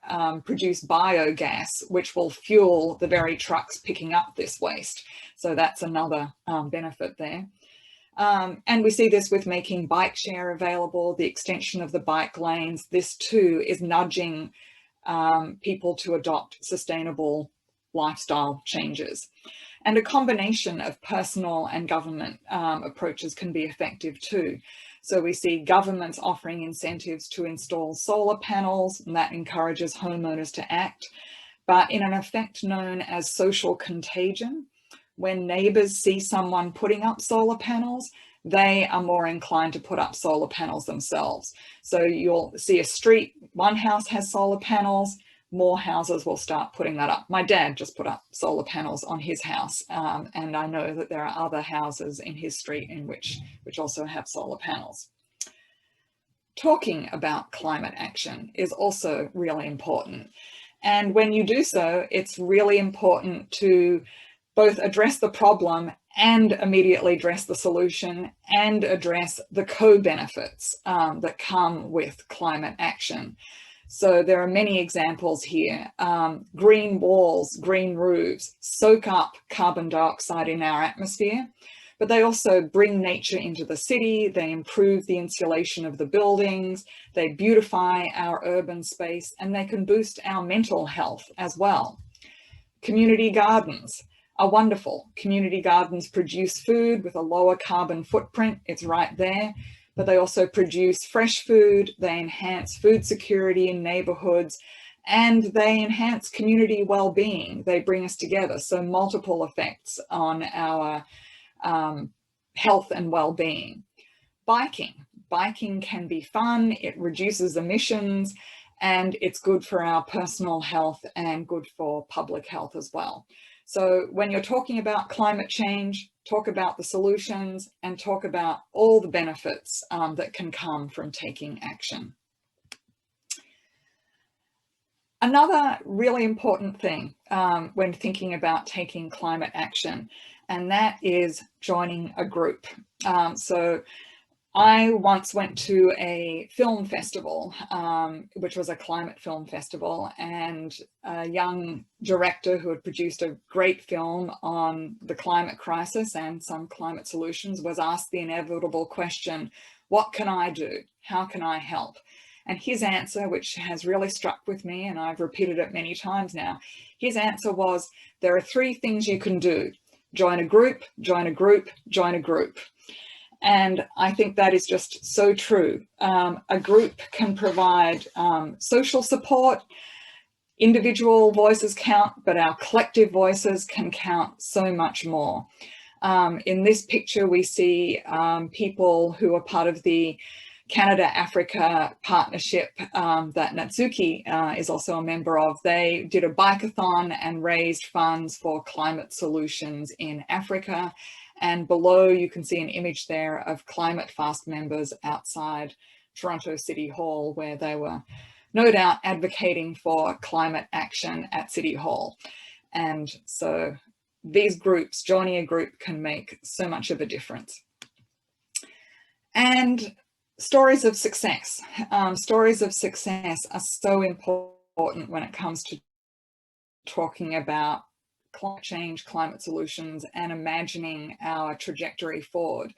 [SPEAKER 13] produce biogas, which will fuel the very trucks picking up this waste. So that's another benefit there. And we see this with making bike share available, the extension of the bike lanes. This too is nudging people to adopt sustainable lifestyle changes. And a combination of personal and government approaches can be effective too. So we see governments offering incentives to install solar panels, and that encourages homeowners to act. but in an effect known as social contagion. When neighbours see someone putting up solar panels, they are more inclined to put up solar panels themselves. So you'll see a street, one house has solar panels, more houses will start putting that up. My dad just put up solar panels on his house, and I know that there are other houses in his street in which also have solar panels. Talking about climate action is also really important. And when you do so, it's really important to both address the problem and immediately address the solution and address the co-benefits that come with climate action. So there are many examples here. Green walls, green roofs soak up carbon dioxide in our atmosphere, but they also bring nature into the city, they improve the insulation of the buildings, they beautify our urban space, and they can boost our mental health as well. Community gardens are wonderful. Community gardens produce food with a lower carbon footprint, it's right there, but they also produce fresh food, they enhance food security in neighborhoods, and they enhance community well-being. They bring us together, so multiple effects on our health and well-being. Biking can be fun, it reduces emissions, and it's good for our personal health and good for public health as well. So when you're talking about climate change, talk about the solutions and talk about all the benefits that can come from taking action. Another really important thing when thinking about taking climate action, and that is joining a group. So I once went to a film festival, which was a climate film festival, and a young director who had produced a great film on the climate crisis and some climate solutions was asked the inevitable question, what can I do? How can I help? And his answer, which has really struck with me, and I've repeated it many times now, his answer was, there are 3 things you can do. Join a group, join a group, join a group. And I think that is just so true. A group can provide social support. Individual voices count, but our collective voices can count so much more. In this picture, we see people who are part of the Canada-Africa partnership that Natsuki is also a member of. They did a bike-a-thon and raised funds for climate solutions in Africa. And below you can see an image there of Climate Fast members outside Toronto City Hall, where they were no doubt advocating for climate action at City Hall. And so these groups, joining a group, can make so much of a difference. And stories of success. Stories of success are so important when it comes to talking about climate change, climate solutions, and imagining our trajectory forward.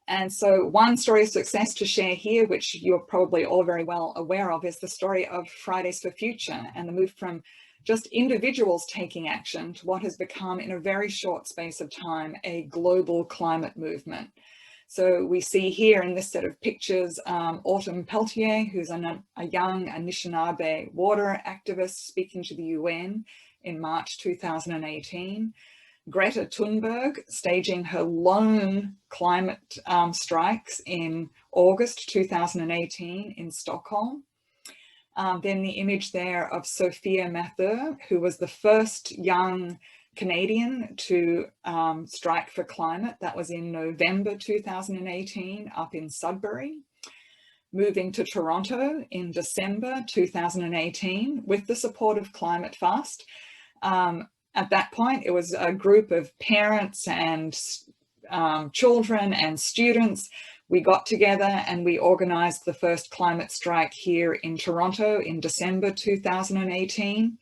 [SPEAKER 13] And so one story of success to share here, which you're probably all very well aware of, is the story of Fridays for Future and the move from just individuals taking action to what has become, in a very short space of time, a global climate movement. So we see here in this set of pictures, Autumn Peltier, who's a young Anishinaabe water activist speaking to the UN in March 2018. Greta Thunberg staging her lone climate strikes in August 2018 in Stockholm. Then the image there of Sophia Mathur, who was the first young Canadian to strike for climate. That was in November 2018 up in Sudbury. Moving to Toronto in December 2018 with the support of Climate Fast. At that point, it was a group of parents and children and students. We got together and we organized the first climate strike here in Toronto in December 2018.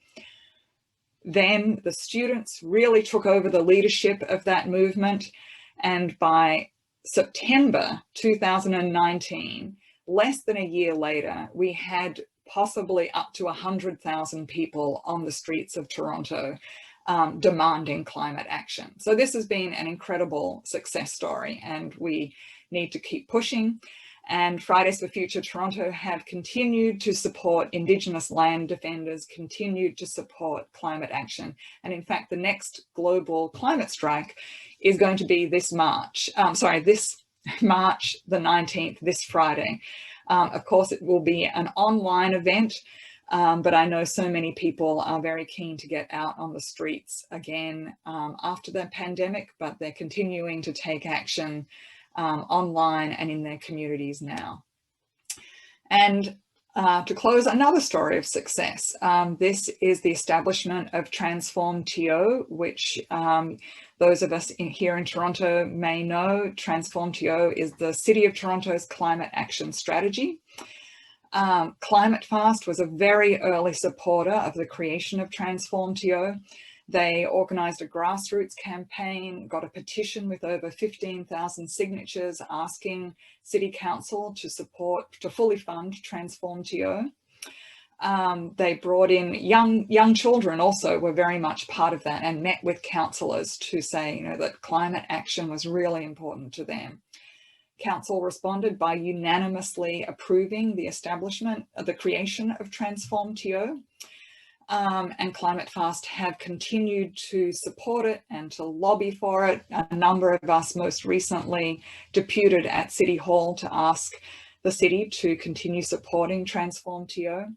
[SPEAKER 13] Then the students really took over the leadership of that movement. And by September 2019, less than a year later, we had possibly up to 100,000 people on the streets of Toronto demanding climate action. So this has been an incredible success story, and we need to keep pushing. And Fridays for Future Toronto have continued to support Indigenous land defenders, continued to support climate action. And in fact, the next global climate strike is going to be this March the 19th, this Friday. Of course, it will be an online event, but I know so many people are very keen to get out on the streets again after the pandemic, but they're continuing to take action online and in their communities now. And to close, another story of success. This is the establishment of TRANSFORMTO, which those of us here in Toronto may know. TRANSFORMTO is the City of Toronto's climate action strategy. Climate Fast was a very early supporter of the creation of TRANSFORMTO. They organised a grassroots campaign, got a petition with over 15,000 signatures asking City Council to fully fund TRANSFORMTO. They brought in young children also were very much part of that and met with councillors to say, you know, that climate action was really important to them. Council responded by unanimously approving the establishment of the creation of TRANSFORMTO. And Climate Fast have continued to support it and to lobby for it. A number of us most recently deputed at City Hall to ask the city to continue supporting TRANSFORMTO.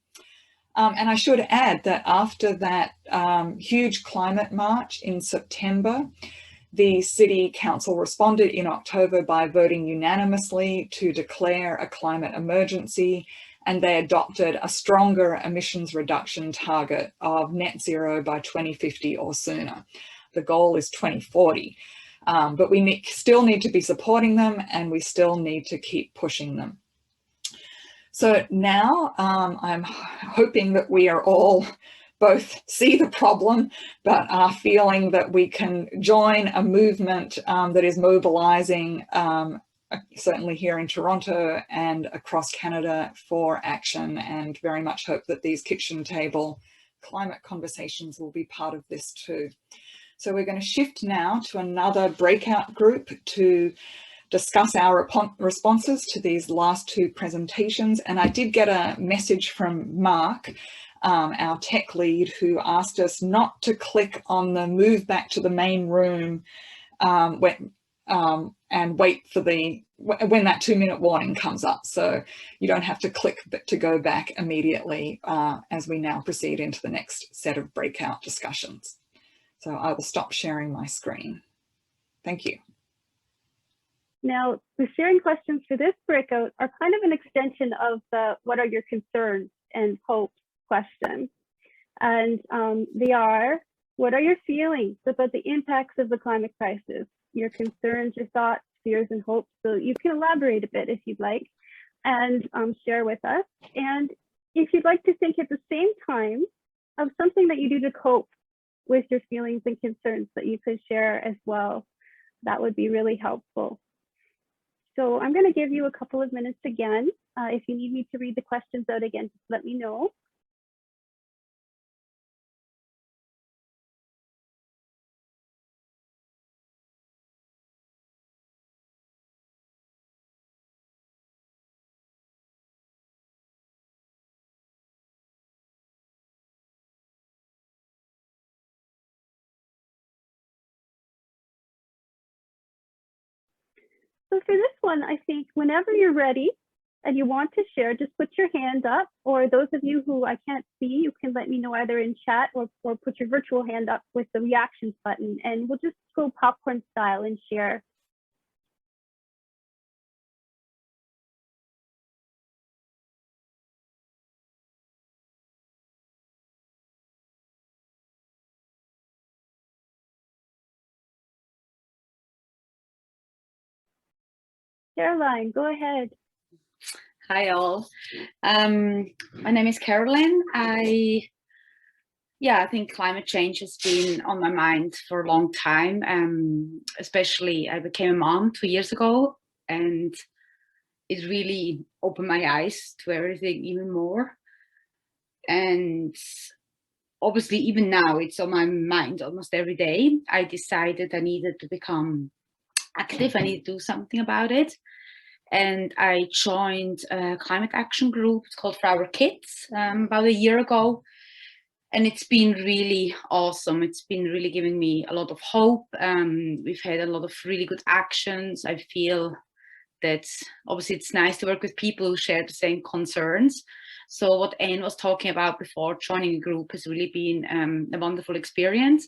[SPEAKER 13] And I should add that after that huge climate march in September, the City Council responded in October by voting unanimously to declare a climate emergency, and they adopted a stronger emissions reduction target of net zero by 2050 or sooner. The goal is 2040, but we still need to be supporting them, and we still need to keep pushing them. So now I'm hoping that we are all both see the problem, but are feeling that we can join a movement that is mobilizing certainly here in Toronto and across Canada for action, and very much hope that these kitchen table climate conversations will be part of this too. So we're going to shift now to another breakout group to discuss our responses to these last two presentations. And I did get a message from Mark, our tech lead, who asked us not to click on the move back to the main room and wait for when that 2-minute warning comes up. So you don't have to click to go back immediately as we now proceed into the next set of breakout discussions. So I will stop sharing my screen. Thank you.
[SPEAKER 1] Now, the sharing questions for this breakout are kind of an extension of the what are your concerns and hopes question. And they are, what are your feelings about the impacts of the climate crisis? Your concerns, your thoughts, fears, and hopes. So you can elaborate a bit if you'd like and share with us. And if you'd like to think at the same time of something that you do to cope with your feelings and concerns that you could share as well, that would be really helpful. So I'm going to give you a couple of minutes again. If you need me to read the questions out again, just let me know. So for this one, I think whenever you're ready and you want to share, just put your hand up, or those of you who I can't see, you can let me know either in chat or put your virtual hand up with the reactions button, and we'll just go popcorn style and share. Caroline, go ahead.
[SPEAKER 14] Hi all. My name is Caroline. I think climate change has been on my mind for a long time. Especially I became a mom 2 years ago, and it really opened my eyes to everything even more. And obviously even now it's on my mind almost every day. I decided I needed to become active. I need to do something about it. and I joined a climate action group. It's called For Our Kids about a year ago. And it's been really awesome. It's been really giving me a lot of hope. We've had a lot of really good actions. I feel that obviously it's nice to work with people who share the same concerns. So what Anne was talking about before joining a group has really been a wonderful experience.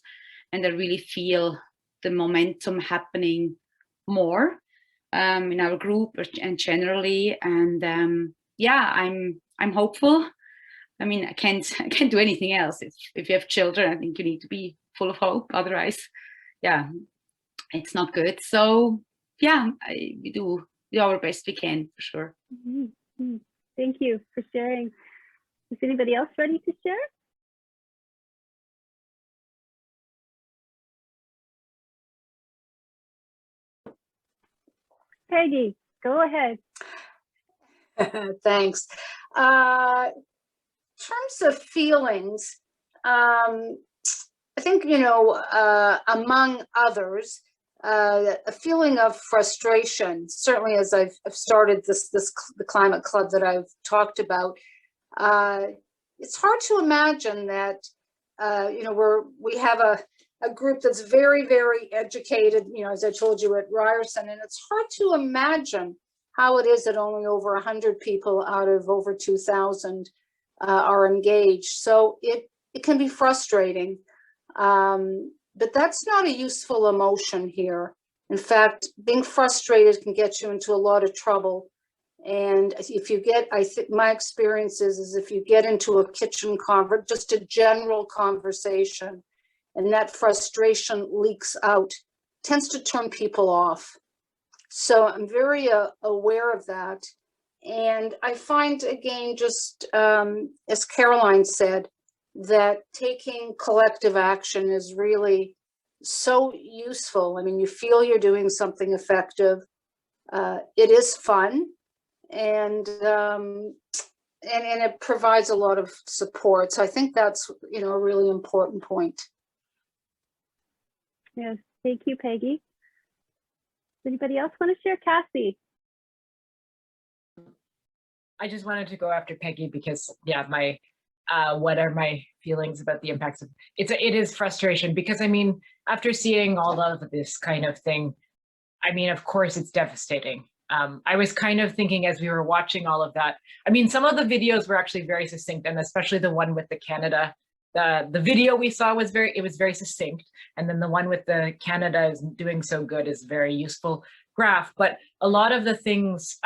[SPEAKER 14] And I really feel the momentum happening more in our group and generally. And yeah, I'm hopeful. I mean, I can't do anything else. If you have children, I think you need to be full of hope. Otherwise, yeah, it's not good. So yeah, we do our best we can, for sure.
[SPEAKER 1] Mm-hmm. Thank you for sharing. Is anybody else ready to share? Peggy, go ahead.
[SPEAKER 9] Thanks. In terms of feelings, I think, you know, among others, a feeling of frustration, certainly as I've started the climate club that I've talked about. It's hard to imagine that, you know, we have a group that's very, very educated, you know, as I told you, at Ryerson, and it's hard to imagine how it is that only over 100 people out of over 2,000 are engaged. So it can be frustrating, but that's not a useful emotion here. In fact, being frustrated can get you into a lot of trouble. And if you get, I think my experience is if you get into a kitchen just a general conversation, and that frustration leaks out, tends to turn people off. So I'm very aware of that. And I find, again, just as Caroline said, that taking collective action is really so useful. I mean, you feel you're doing something effective. It is fun, and it provides a lot of support. So I think that's, you know, a really important point.
[SPEAKER 1] Yes, thank you, Peggy. Does anybody else want to share? Cassie?
[SPEAKER 7] I just wanted to go after Peggy because, yeah, my what are my feelings about the impacts of it is frustration, because I mean, after seeing all of this kind of thing, I mean, of course it's devastating. I was kind of thinking as we were watching all of that, I mean, some of the videos were actually very succinct, and especially the one with the Canada, the video we saw was very succinct, and then the one with the Canada is doing so good is very useful graph. But a lot of the things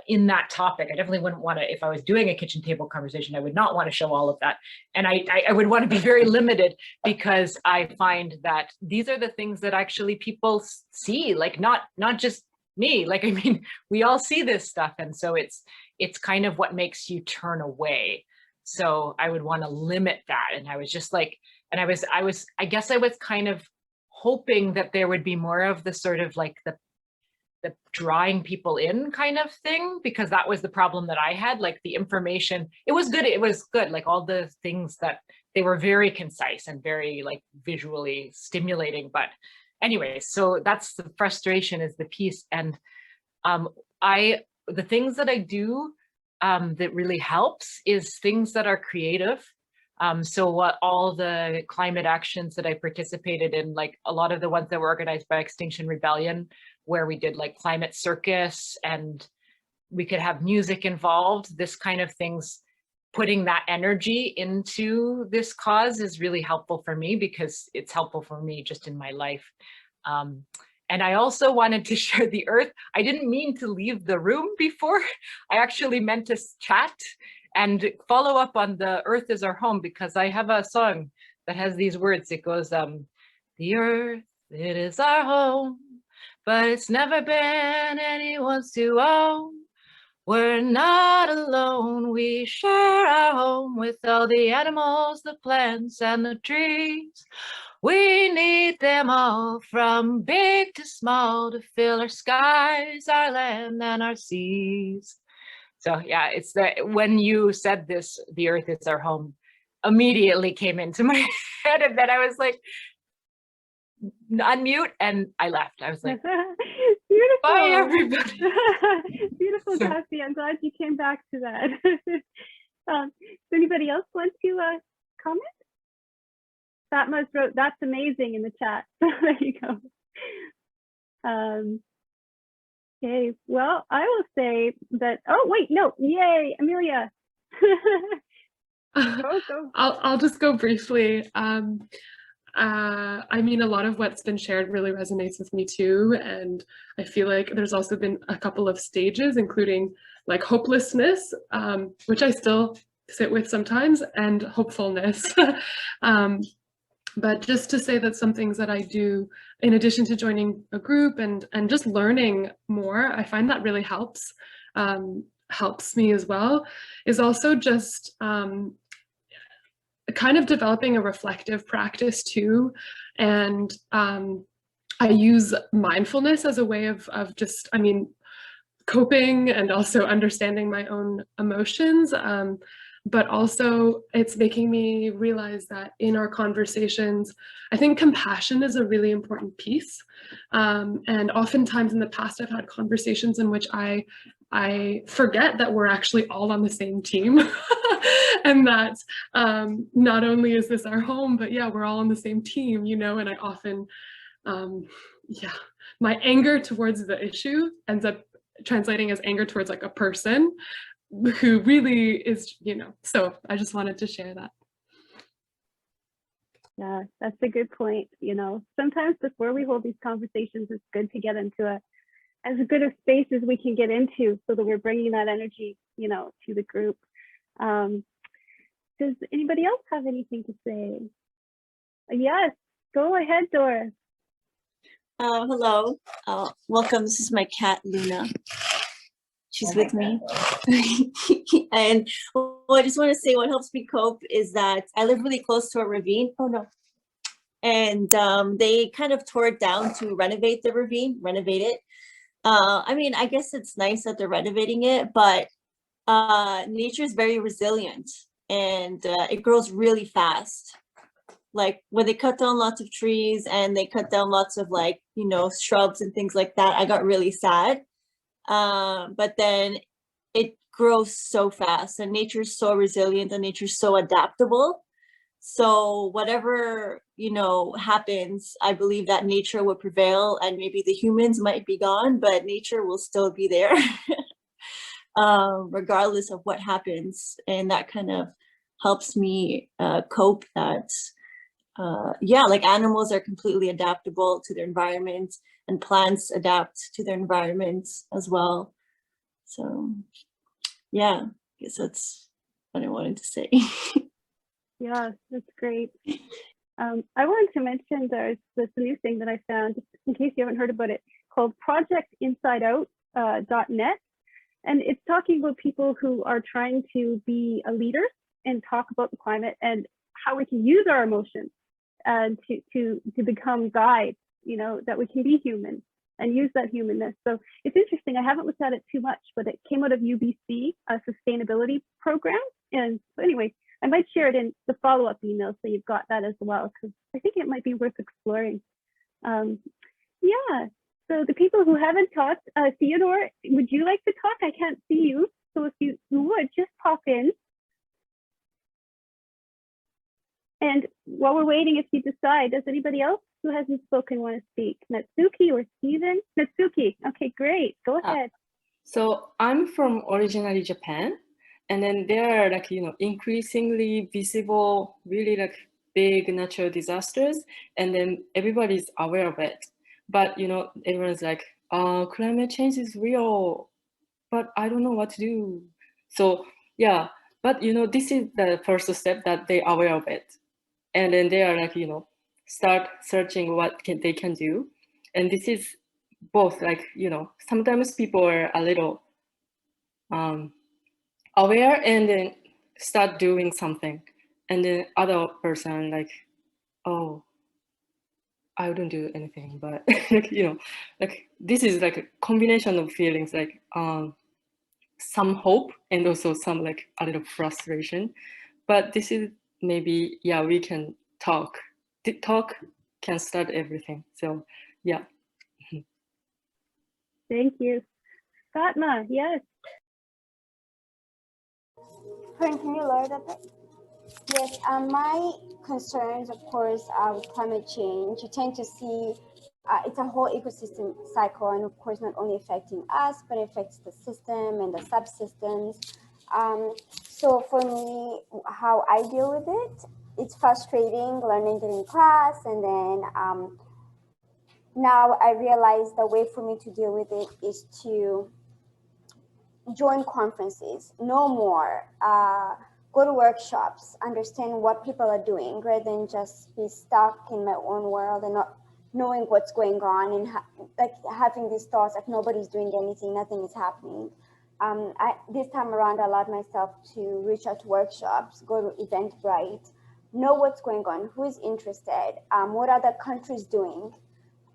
[SPEAKER 7] in that topic, I definitely wouldn't want to, if I was doing a kitchen table conversation, I would not want to show all of that. And I would want to be very limited, because I find that these are the things that actually people see, like not just me, like, I mean, we all see this stuff. And so it's kind of what makes you turn away. So I would want to limit that. And I was just like, and I guess I was kind of hoping that there would be more of the sort of like the drawing people in kind of thing, because that was the problem that I had. Like the information, it was good, like all the things that they were very concise and very like visually stimulating. But anyway, so that's the frustration, is the piece. And the things that I do that really helps is things that are creative. So what all the climate actions that I participated in, like a lot of the ones that were organized by Extinction Rebellion, where we did like climate circus and we could have music involved, this kind of things, putting that energy into this cause is really helpful for me, because it's helpful for me just in my life. And I also wanted to share the earth. I didn't mean to leave the room before. I actually meant to chat and follow up on the earth is our home, because I have a song that has these words. It goes, the earth, it is our home, but it's never been anyone's to own. We're not alone, we share our home with all the animals, the plants, and the trees. We need them all, from big to small, to fill our skies, our land, and our seas. So yeah, it's that when you said this, the earth is our home, immediately came into my head, and then I was like, unmute, and I left. I was like,
[SPEAKER 1] beautiful.
[SPEAKER 7] bye, everybody.
[SPEAKER 1] Beautiful, Cassie. I'm glad you came back to that. Does anybody else want to comment? Fatma wrote, "That's amazing" in the chat. There you go. Okay, well, I will say that, oh, wait, no, yay, Amelia. Go.
[SPEAKER 5] I'll just go briefly. I mean, a lot of what's been shared really resonates with me too. And I feel like there's also been a couple of stages, including like hopelessness, which I still sit with sometimes, and hopefulness. But just to say that some things that I do, in addition to joining a group and just learning more, I find that really helps me as well, is also just kind of developing a reflective practice too. And I use mindfulness as a way of just, I mean, coping and also understanding my own emotions. But also it's making me realize that in our conversations, I think compassion is a really important piece. And oftentimes in the past, I've had conversations in which I forget that we're actually all on the same team. And that not only is this our home, but yeah, we're all on the same team, you know, and I often, my anger towards the issue ends up translating as anger towards like a person who really is, you know, so I just wanted to share that.
[SPEAKER 1] Yeah, that's a good point. You know, sometimes before we hold these conversations, it's good to get into as good a space as we can get into so that we're bringing that energy, you know, to the group. Does anybody else have anything to say? Yes, go ahead, Doris.
[SPEAKER 11] Hello, welcome. This is my cat, Luna. She's with me. And I just want to say what helps me cope is that I live really close to a ravine. Oh no. And they kind of tore it down to renovate the ravine, renovate it. I mean, I guess it's nice that they're renovating it, but nature is very resilient and it grows really fast. Like when they cut down lots of trees and they cut down lots of like, you know, shrubs and things like that, I got really sad. But then it grows so fast and nature's so resilient and nature's so adaptable. So whatever, you know, happens, I believe that nature will prevail and maybe the humans might be gone, but nature will still be there regardless of what happens. And that kind of helps me cope that, yeah, like animals are completely adaptable to their environment and plants adapt to their environments as well. So yeah, I guess that's what I wanted to say.
[SPEAKER 1] Yeah, that's great. I wanted to mention there's this new thing that I found, just in case you haven't heard about it, called projectinsideout.net. And it's talking about people who are trying to be a leader and talk about the climate and how we can use our emotions and to become guides, you know, that we can be human and use that humanness. So it's interesting. I haven't looked at it too much, but it came out of UBC, a sustainability program. And so anyway, I might share it in the follow-up email so you've got that as well, because I think it might be worth exploring. Yeah, so the people who haven't talked, Theodore, would you like to talk? I can't see you. So if you would, just pop in. And while we're waiting, if you decide, does anybody else who hasn't spoken want to speak? Natsuki or Steven? Natsuki, okay, great, go ahead.
[SPEAKER 4] So I'm from originally Japan, and then there are like, you know, increasingly visible, really like big natural disasters, and then everybody's aware of it. But, you know, everyone's like, climate change is real, but I don't know what to do. So yeah, but you know, this is the first step that they are aware of it. And then they are like, you know, start searching what they can do. And this is both like, you know, sometimes people are a little aware and then start doing something. And then other person like, oh, I wouldn't do anything, but like, you know, like this is like a combination of feelings, like some hope and also some like a little frustration. But this is maybe, yeah, we can talk can start everything. So yeah.
[SPEAKER 1] Thank you. Fatma, yes.
[SPEAKER 8] Can you lower that bit? Yes, my concerns, of course, with climate change, you tend to see it's a whole ecosystem cycle, and of course, not only affecting us, but it affects the system and the subsystems. So for me, how I deal with it, it's frustrating learning it in class, and then now I realize the way for me to deal with it is to join conferences, know more, go to workshops, understand what people are doing, rather than just be stuck in my own world and not knowing what's going on, and like having these thoughts like nobody's doing anything, nothing is happening. This time around, I allowed myself to reach out to workshops, go to Eventbrite, know what's going on, who is interested, what are the countries doing,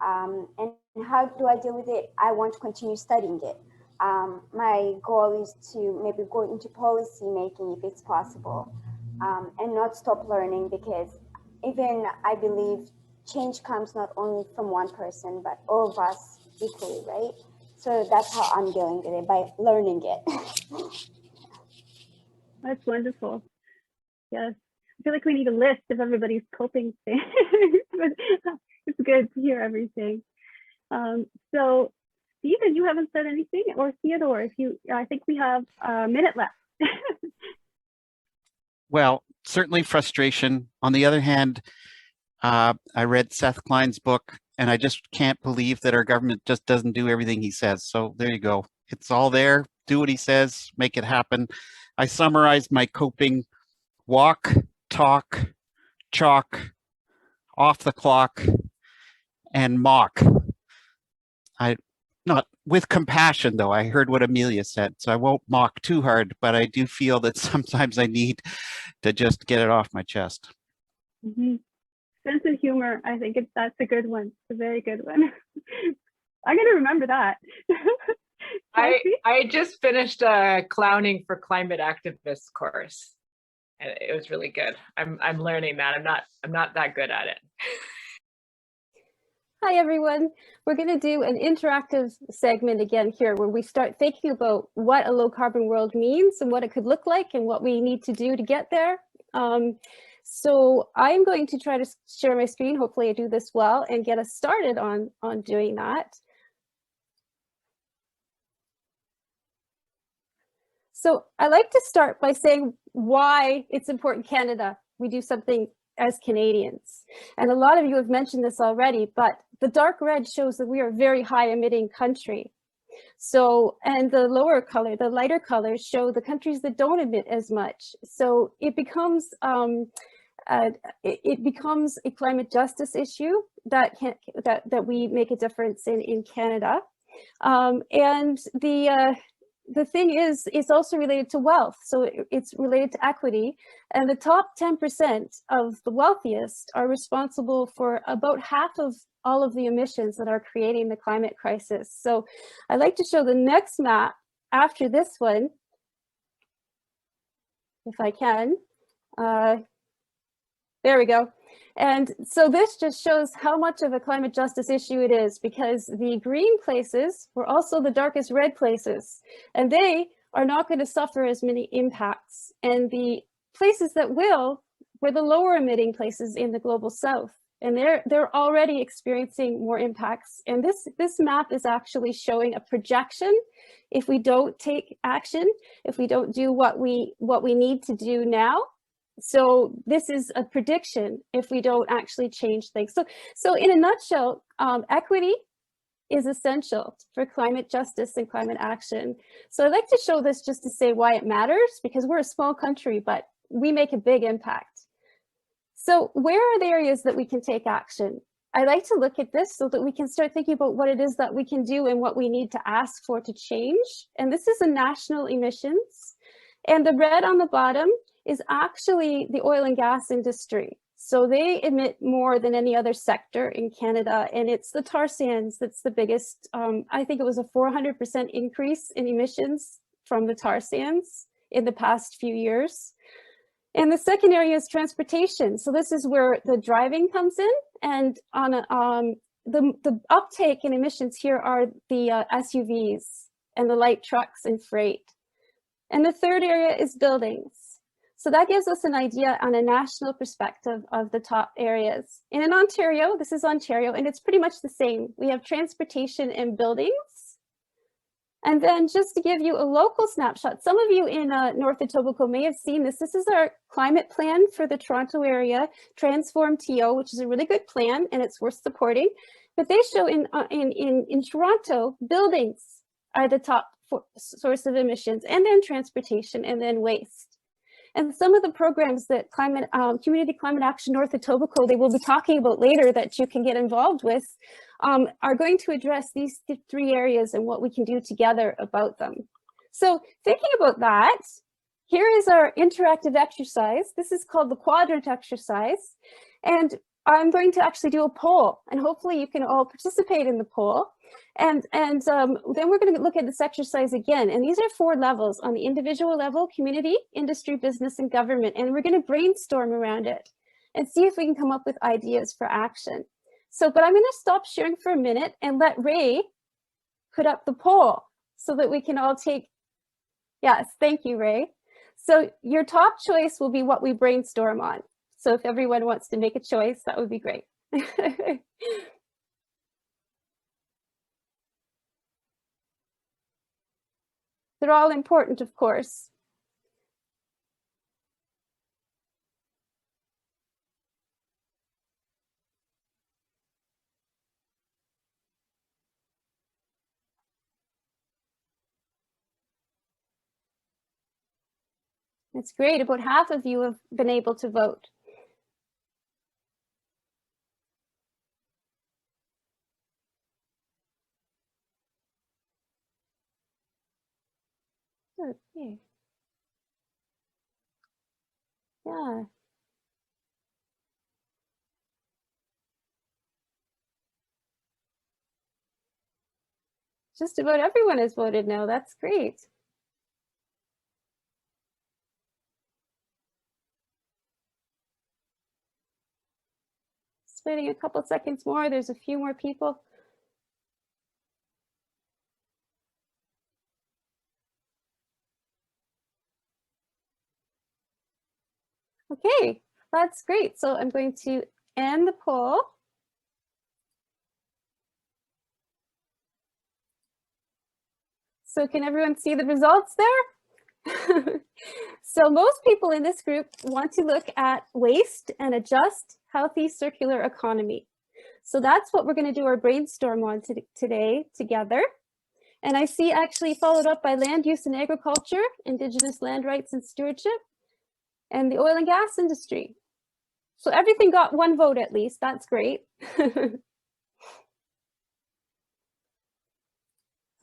[SPEAKER 8] and how do I deal with it? I want to continue studying it. My goal is to maybe go into policy making if it's possible, and not stop learning, because even I believe change comes not only from one person, but all of us equally, right? So that's how I'm dealing with it, by learning it.
[SPEAKER 1] That's wonderful. Yes. I feel like we need a list of everybody's coping things. It's good to hear everything. So Stephen, you haven't said anything, or Theodore, I think we have a minute left.
[SPEAKER 6] Well, certainly frustration. On the other hand, I read Seth Klein's book, and I just can't believe that our government just doesn't do everything he says. So there you go. It's all there. Do what he says, make it happen. I summarized my coping: walk, talk, chalk, off the clock, and mock. Not with compassion, though. I heard what Amelia said, so I won't mock too hard, but I do feel that sometimes I need to just get it off my chest.
[SPEAKER 1] Mm-hmm. Sense of humor, I think that's a good one. It's a very good one. I'm going to remember that.
[SPEAKER 7] I just finished a clowning for climate activists course, and it was really good. I'm learning that. I'm not that good at it.
[SPEAKER 15] Hi, everyone. We're going to do an interactive segment again here, where we start thinking about what a low carbon world means and what it could look like and what we need to do to get there. So I'm going to try to share my screen. Hopefully I do this well and get us started on doing that. So I like to start by saying why it's important Canada we do something as Canadians. And a lot of you have mentioned this already, but the dark red shows that we are a very high emitting country. So, and the lower color, the lighter colors show the countries that don't emit as much. So it becomes a climate justice issue that we make a difference in Canada. And the thing is, it's also related to wealth. So it's related to equity. And the top 10% of the wealthiest are responsible for about half of all of the emissions that are creating the climate crisis. So I'd like to show the next map after this one, if I can. There we go. And so this just shows how much of a climate justice issue it is, because the green places were also the darkest red places, and they are not going to suffer as many impacts. And the places that will were the lower emitting places in the global south, and they're already experiencing more impacts. And this map is actually showing a projection if we don't take action, if we don't do what we need to do now. So this is a prediction if we don't actually change things. So in a nutshell, equity is essential for climate justice and climate action. So I'd like to show this just to say why it matters, because we're a small country, but we make a big impact. So where are the areas that we can take action? I like to look at this so that we can start thinking about what it is that we can do and what we need to ask for to change. And this is a national emissions. And the red on the bottom is actually the oil and gas industry. So they emit more than any other sector in Canada, and it's the tar sands that's the biggest. I think it was a 400% increase in emissions from the tar sands in the past few years. And the second area is transportation. So this is where the driving comes in, and on a, the uptake in emissions here are the SUVs and the light trucks and freight. And the third area is buildings. So that gives us an idea on a national perspective of the top areas. And in Ontario, this is Ontario, and it's pretty much the same. We have transportation and buildings. And then just to give you a local snapshot, some of you in North Etobicoke may have seen this. This is our climate plan for the Toronto area, TRANSFORMTO, which is a really good plan and it's worth supporting. But they show in Toronto, buildings are the top source of emissions, and then transportation, and then waste. And some of the programs that Community Climate Action North Etobicoke, they will be talking about later that you can get involved with, are going to address these three areas and what we can do together about them. So thinking about that, here is our interactive exercise. This is called the quadrant exercise. And I'm going to actually do a poll, and hopefully you can all participate in the poll. And then we're going to look at this exercise again. And these are 4 levels: on the individual level, community, industry, business, and government. And we're going to brainstorm around it and see if we can come up with ideas for action. So, but I'm going to stop sharing for a minute and let Ray put up the poll so that we can all take, yes, thank you, Ray. So your top choice will be what we brainstorm on. So if everyone wants to make a choice, that would be great. They're all important, of course. It's great. About half of you have been able to vote. Okay. Yeah. Just about everyone has voted now. That's great. Just waiting a couple seconds more. There's a few more people. Okay, that's great. So I'm going to end the poll. So can everyone see the results there? So most people in this group want to look at waste and a just, healthy, circular economy. So that's what we're going to do our brainstorm on today together. And I see actually followed up by land use and agriculture, Indigenous land rights and stewardship, and the oil and gas industry. So everything got 1 vote at least. That's great.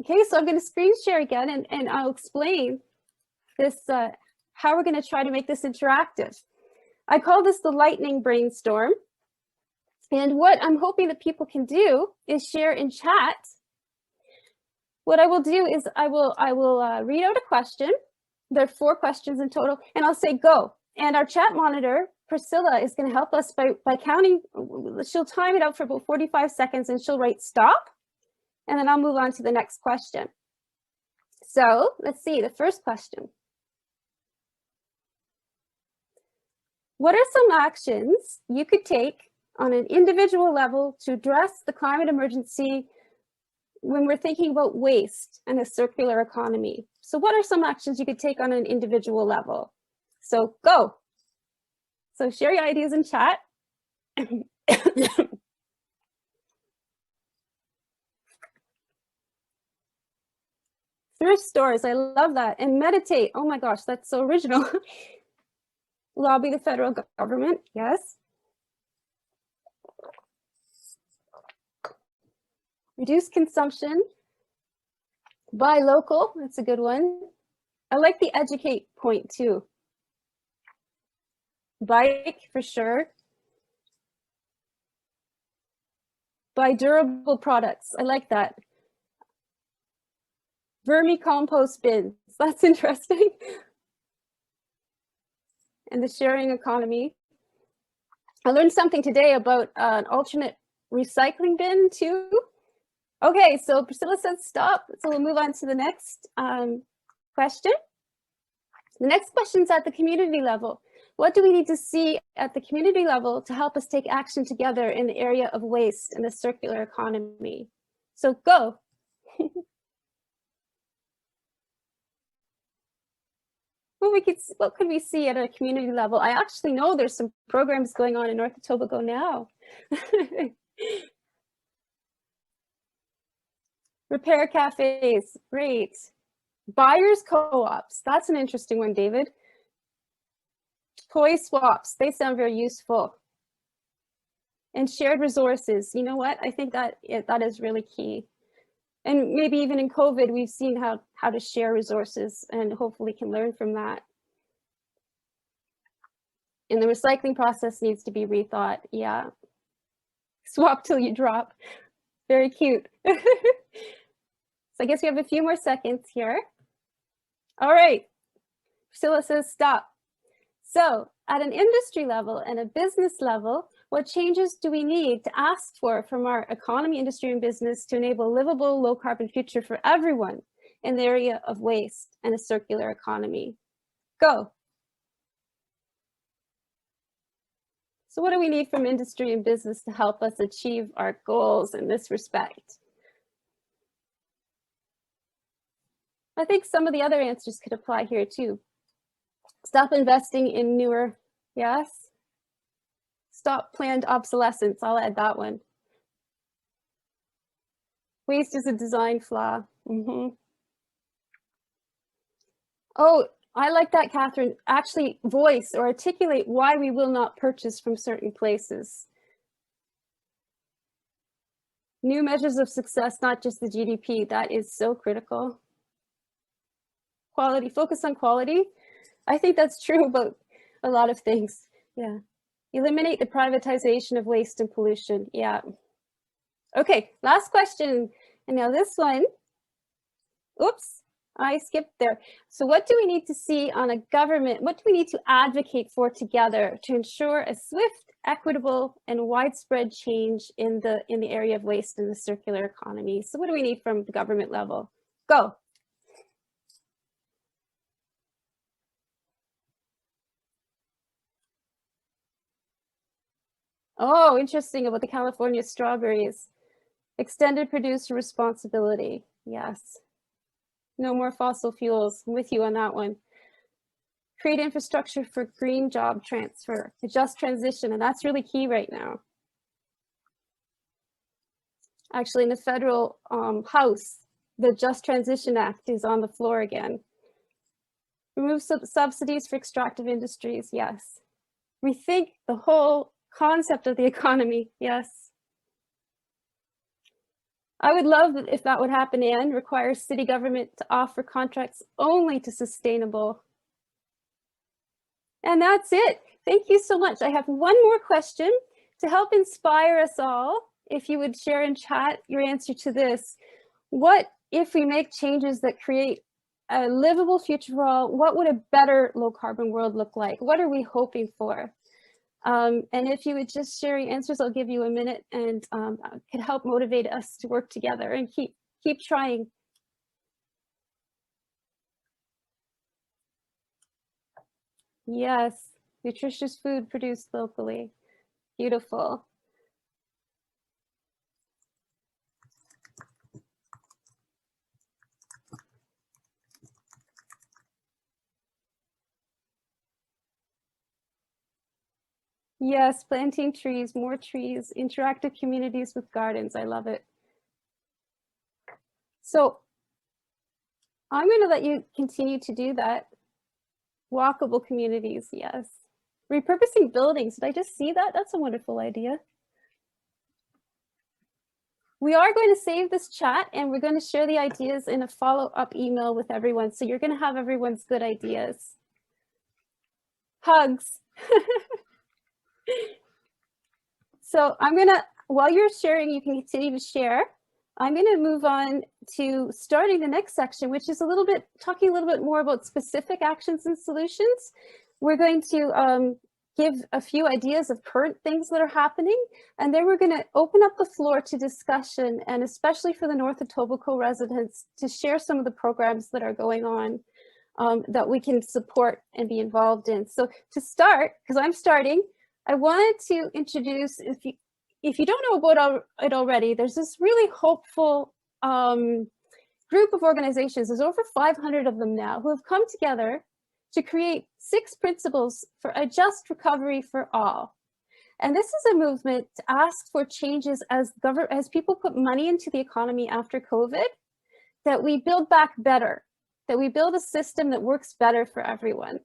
[SPEAKER 15] Okay, so I'm going to screen share again, and I'll explain this, how we're going to try to make this interactive. I call this the lightning brainstorm. And what I'm hoping that people can do is share in chat. What I will do is I will read out a question. There are 4 questions in total, and I'll say go. And our chat monitor, Priscilla, is going to help us by counting. She'll time it out for about 45 seconds, and she'll write stop. And then I'll move on to the next question. So let's see, the first question. What are some actions you could take on an individual level to address the climate emergency when we're thinking about waste and a circular economy? So what are some actions you could take on an individual level? So go. So share your ideas in chat. Thrift stores, I love that. And meditate, oh my gosh, that's so original. Lobby the federal government, yes. Reduce consumption. Buy local, that's a good one. I like the educate point too. Bike for sure. Buy durable products, I like that. Vermicompost bins, that's interesting. and the sharing economy. I learned something today about an alternate recycling bin too. Okay, so Priscilla said stop, so we'll move on to the next question. The next question is at the community level. What do we need to see at the community level to help us take action together in the area of waste and the circular economy? So go. What could we see at a community level? I actually know there's some programs going on in North Etobicoke now. Repair cafes, great. Buyers co-ops, that's an interesting one, David. Toy swaps, they sound very useful. And shared resources, you know what? I think that is really key. And maybe even in COVID, we've seen how to share resources and hopefully can learn from that. And the recycling process needs to be rethought, yeah. Swap till you drop, very cute. So I guess we have a few more seconds here. All right, Priscilla says stop. So at an industry level and a business level, what changes do we need to ask for from our economy, industry, and business to enable a livable, low carbon future for everyone in the area of waste and a circular economy? Go. So what do we need from industry and business to help us achieve our goals in this respect? I think some of the other answers could apply here too. Stop investing in newer, yes. Stop planned obsolescence, I'll add that one. Waste is a design flaw. Oh, I like that, Catherine. Actually voice or articulate why we will not purchase from certain places. New measures of success, not just the GDP, that is so critical. Quality, focus on quality. I think that's true about a lot of things, yeah. Eliminate the privatization of waste and pollution, yeah. Okay, last question. And now this one, oops, I skipped there. So what do we need to see on a government, what do we need to advocate for together to ensure a swift, equitable, and widespread change in the area of waste and the circular economy? So what do we need from the government level? Go. Oh, interesting about the California strawberries. Extended producer responsibility, yes. No more fossil fuels, I'm with you on that one. Create infrastructure for green job transfer, a just transition, and that's really key right now. Actually, in the federal House, the Just Transition Act is on the floor again. Remove subsidies for extractive industries, yes. Rethink the whole concept of the economy, yes. I would love it if that would happen and require city government to offer contracts only to sustainable. And that's it. Thank you so much. I have one more question to help inspire us all. If you would share in chat your answer to this. What if we make changes that create a livable future for all? What would a better low carbon world look like? What are we hoping for? And if you would just share your answers, I'll give you a minute and could help motivate us to work together and keep trying. Yes, nutritious food produced locally. Beautiful. Yes, planting trees, more trees, interactive communities with gardens. I love it. So I'm going to let you continue to do that. Walkable communities, yes. Repurposing buildings. Did I just see that? That's a wonderful idea. We are going to save this chat and we're going to share the ideas in a follow-up email with everyone. So you're going to have everyone's good ideas. Hugs. So I'm gonna, while you're sharing, you can continue to share. I'm gonna move on to starting the next section, which is talking a little bit more about specific actions and solutions. we're going to give a few ideas of current things that are happening, and then we're going to open up the floor to discussion, and especially for the North Etobicoke residents, to share some of the programs that are going on that we can support and be involved in. So to start, because I'm starting, I wanted to introduce, if you don't know about it already, there's this really hopeful group of organizations, there's over 500 of them now, who have come together to create 6 principles for a just recovery for all. And this is a movement to ask for changes as people put money into the economy after COVID, that we build back better, that we build a system that works better for everyone.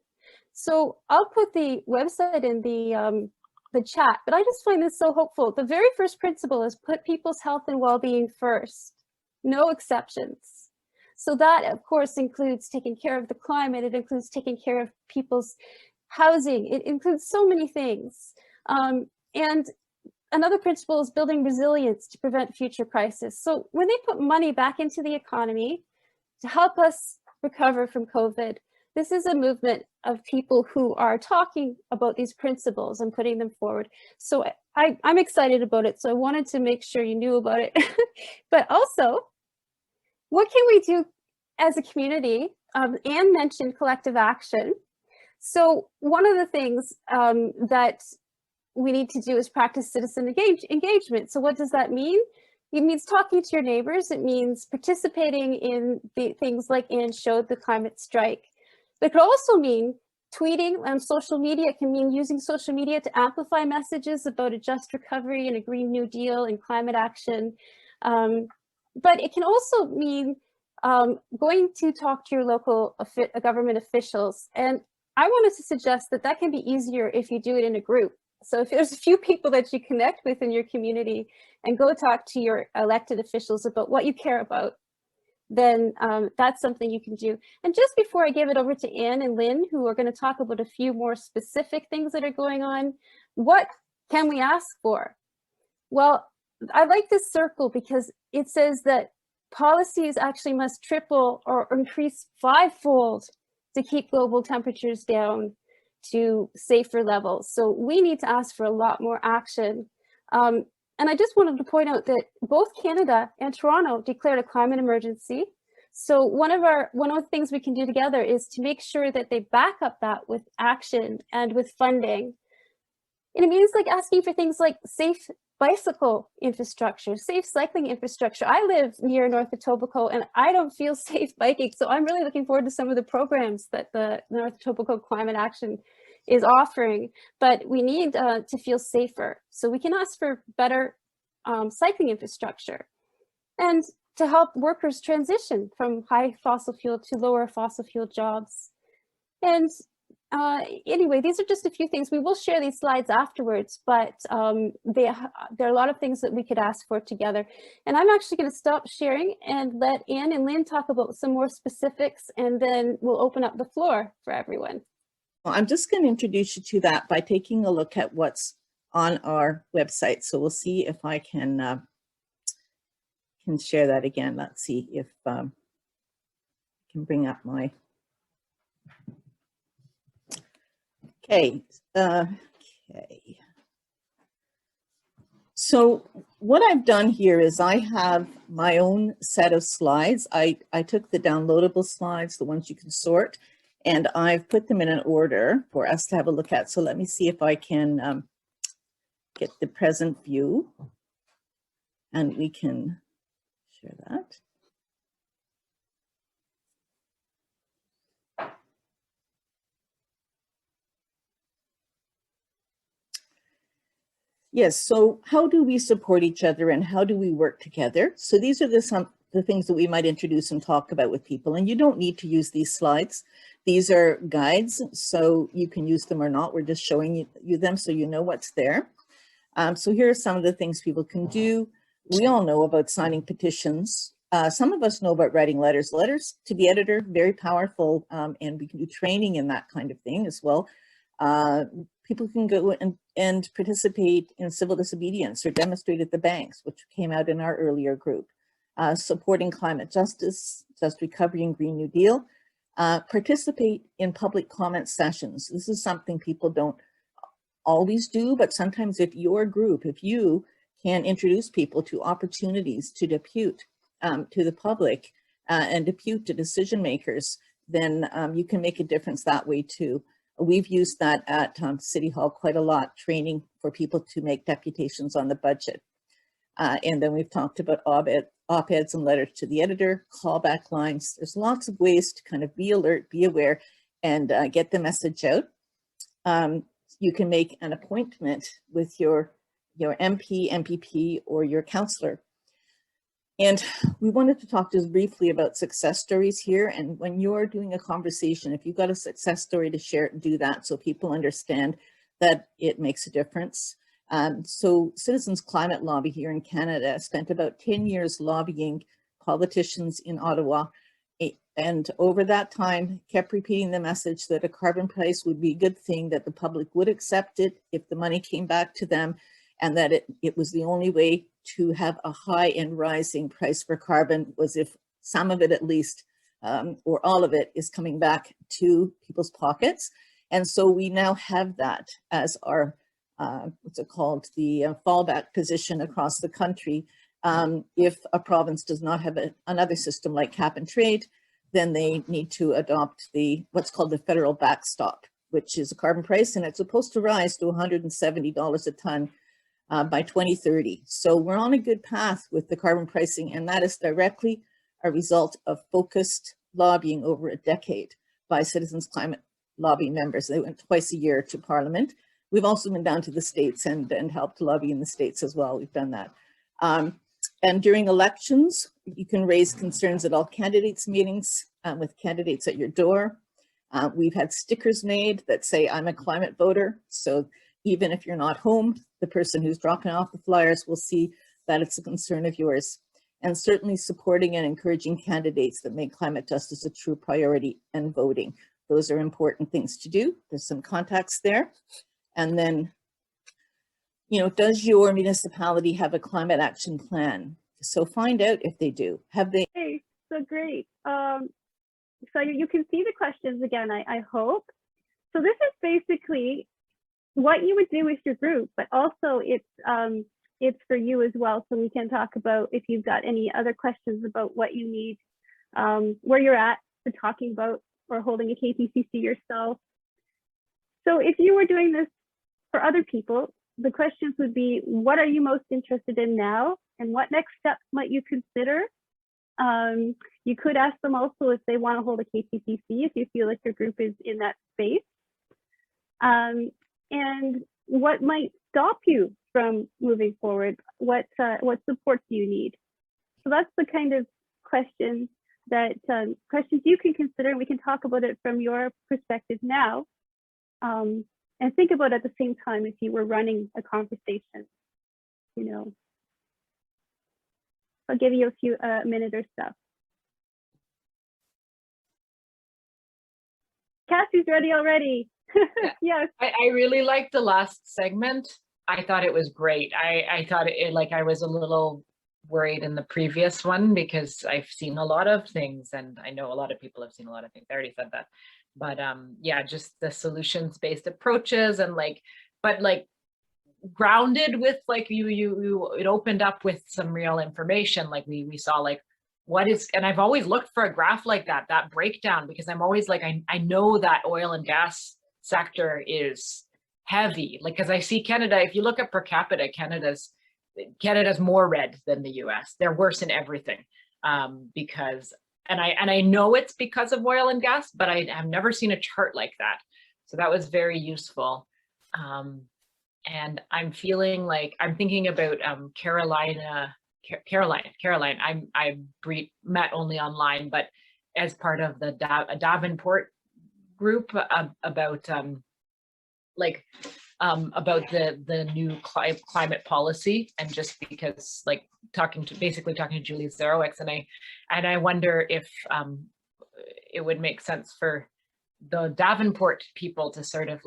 [SPEAKER 15] So I'll put the website in the chat, but I just find this so hopeful. The very first principle is put people's health and well-being first, no exceptions. So that, of course, includes taking care of the climate. It includes taking care of people's housing. It includes so many things. And another principle is building resilience to prevent future crises. So when they put money back into the economy to help us recover from COVID, this is a movement of people who are talking about these principles and putting them forward. So I'm excited about it. So I wanted to make sure you knew about it. But also, what can we do as a community? Anne mentioned collective action. So one of the things that we need to do is practice citizen engagement. So what does that mean? It means talking to your neighbors. It means participating in the things like Anne showed, the climate strike. But it could also mean tweeting on social media. It can mean using social media to amplify messages about a just recovery and a Green New Deal and climate action. But it can also mean going to talk to your local government officials. And I wanted to suggest that that can be easier if you do it in a group. So if there's a few people that you connect with in your community and go talk to your elected officials about what you care about, then that's something you can do. And just before I give it over to Anne and Lynn, who are going to talk about a few more specific things that are going on, what can we ask for? Well, I like this circle because it says that policies actually must triple or increase 5-fold to keep global temperatures down to safer levels. So we need to ask for a lot more action. And I just wanted to point out that both Canada and Toronto declared a climate emergency. So one of the things we can do together is to make sure that they back up that with action and with funding. And it means like asking for things like safe bicycle infrastructure, safe cycling infrastructure. I live near North Etobicoke and I don't feel safe biking. So I'm really looking forward to some of the programs that the North Etobicoke Climate Action is offering, but we need to feel safer. So we can ask for better cycling infrastructure and to help workers transition from high fossil fuel to lower fossil fuel jobs. And anyway, these are just a few things. We will share these slides afterwards, but there are a lot of things that we could ask for together. And I'm actually going to stop sharing and let Anne and Lynn talk about some more specifics, and then we'll open up the floor for everyone.
[SPEAKER 2] Well, I'm just going to introduce you to that by taking a look at what's on our website. So we'll see if I can share that again. Let's see if I can bring up my. Okay. Okay. So what I've done here is I have my own set of slides. I took the downloadable slides, the ones you can sort, and I've put them in an order for us to have a look at. So let me see if I can get the present view, and we can share that. Yes, so how do we support each other and how do we work together? So these are the things that we might introduce and talk about with people. And you don't need to use these slides. These are guides, so you can use them or not. We're just showing you them so you know what's there. So here are some of the things people can do. We all know about signing petitions. Some of us know about writing letters. Letters to the editor, very powerful, and we can do training in that kind of thing as well. People can go and participate in civil disobedience or demonstrate at the banks, which came out in our earlier group. Supporting climate justice, just recovery and Green New Deal. Participate in public comment sessions. This is something people don't always do, but sometimes if your group, if you can introduce people to opportunities to depute to the public and depute to decision makers, then you can make a difference that way too. We've used that at City Hall quite a lot, training for people to make deputations on the budget. And then we've talked about op-eds and letters to the editor, callback lines. There's lots of ways to kind of be alert, be aware, and get the message out. You can make an appointment with your MP, MPP, or your councillor. And we wanted to talk just briefly about success stories here. And when you're doing a conversation, if you've got a success story to share, do that so people understand that it makes a difference. So Citizens Climate Lobby here in Canada spent about 10 years lobbying politicians in Ottawa, and over that time kept repeating the message that a carbon price would be a good thing, that the public would accept it if the money came back to them, and that it was the only way to have a high and rising price for carbon was if some of it at least, or all of it, is coming back to people's pockets. And so we now have that as our what's it called, the fallback position across the country. If a province does not have another system like cap and trade, then they need to adopt what's called the federal backstop, which is a carbon price, and it's supposed to rise to $170 a ton by 2030. So we're on a good path with the carbon pricing, and that is directly a result of focused lobbying over a decade by Citizens Climate Lobby members. They went twice a year to Parliament. We've also been down to the States and helped lobby in the States as well. We've done that. And during elections, you can raise concerns at all candidates meetings with candidates at your door. We've had stickers made that say, I'm a climate voter. So even if you're not home, the person who's dropping off the flyers will see that it's a concern of yours. And certainly supporting and encouraging candidates that make climate justice a true priority and voting. Those are important things to do. There's some contacts there. And then, you know, does your municipality have a climate action plan? So find out if they do. Have they?
[SPEAKER 1] Okay, so great. So you can see the questions again, I hope. So this is basically what you would do with your group, but also it's for you as well. So we can talk about if you've got any other questions about what you need, where you're at for talking about or holding a KTCC yourself. So if you were doing this for other people, the questions would be, what are you most interested in now? And what next steps might you consider? You could ask them also if they want to hold a KTCC, if you feel like your group is in that space. And what might stop you from moving forward? What support do you need? So that's the kind of questions that questions you can consider, and we can talk about it from your perspective now. And think about it at the same time if you were running a conversation, you know. I'll give you a minute or so. Cassie's ready already. Yes.
[SPEAKER 7] I really liked the last segment. I thought it was great. I thought like I was a little worried in the previous one because I've seen a lot of things, and I know a lot of people have seen a lot of things. I already said that. But yeah, just the solutions-based approaches and but grounded with it opened up with some real information. Like we saw what is, and I've always looked for a graph like that breakdown, because I'm always I know that oil and gas sector is heavy, because I see Canada, if you look at per capita, Canada's more red than the US. They're worse in everything because, and I know it's because of oil and gas, but I have never seen a chart like that. So that was very useful. And I'm feeling I'm thinking about Caroline. I met only online, but as part of the Davenport group about the new climate policy, and just because basically talking to Julie Zarowicz, and I wonder if it would make sense for the Davenport people to sort of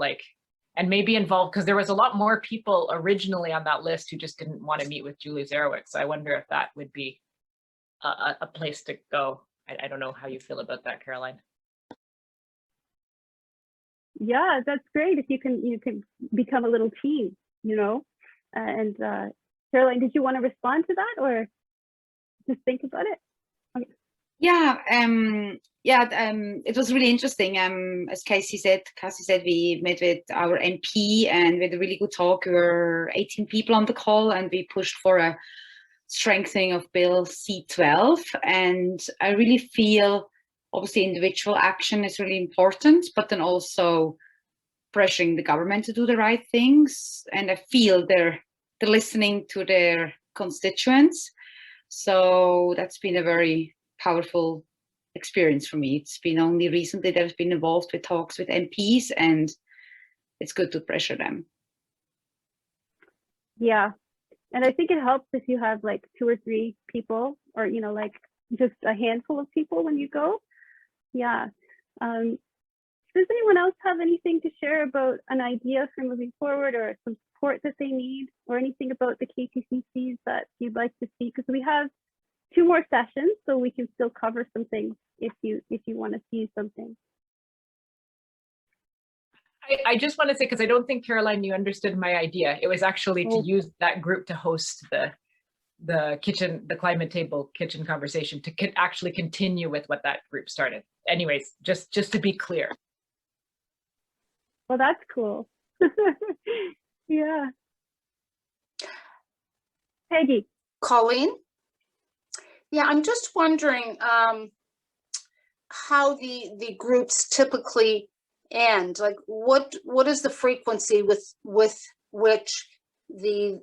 [SPEAKER 7] and maybe involve, because there was a lot more people originally on that list who just didn't want to meet with Julie Zarowicz. So I wonder if that would be a place to go. I don't know how you feel about that, Caroline.
[SPEAKER 1] yeah, that's great if you can become a little team, you know. And Caroline, did you want to respond to that or just think about it? Okay.
[SPEAKER 14] Yeah, it was really interesting. As Cassie said, we met with our MP and we had a really good talk. We were 18 people on the call and we pushed for a strengthening of Bill C-12. And I really feel, obviously, individual action is really important, but then also pressuring the government to do the right things. And I feel they're listening to their constituents. So that's been a very powerful experience for me. It's been only recently that I've been involved with talks with MPs, and it's good to pressure them.
[SPEAKER 1] Yeah, and I think it helps if you have like 2 or 3 people, or you know, like just a handful of people when you go. Yeah. Does anyone else have anything to share about an idea for moving forward, or some support that they need, or anything about the KTCCs that you'd like to see? Because we have 2 more sessions, so we can still cover some things if you want to see something.
[SPEAKER 7] I just want to say, because I don't think, Caroline, you understood my idea. It was actually to use that group to host the climate table kitchen conversation, to actually continue with what that group started. Anyways, just to be clear.
[SPEAKER 1] Well, that's cool. Yeah. Peggy.
[SPEAKER 9] Colleen? Yeah, I'm just wondering how the groups typically end. Like, what is the frequency with which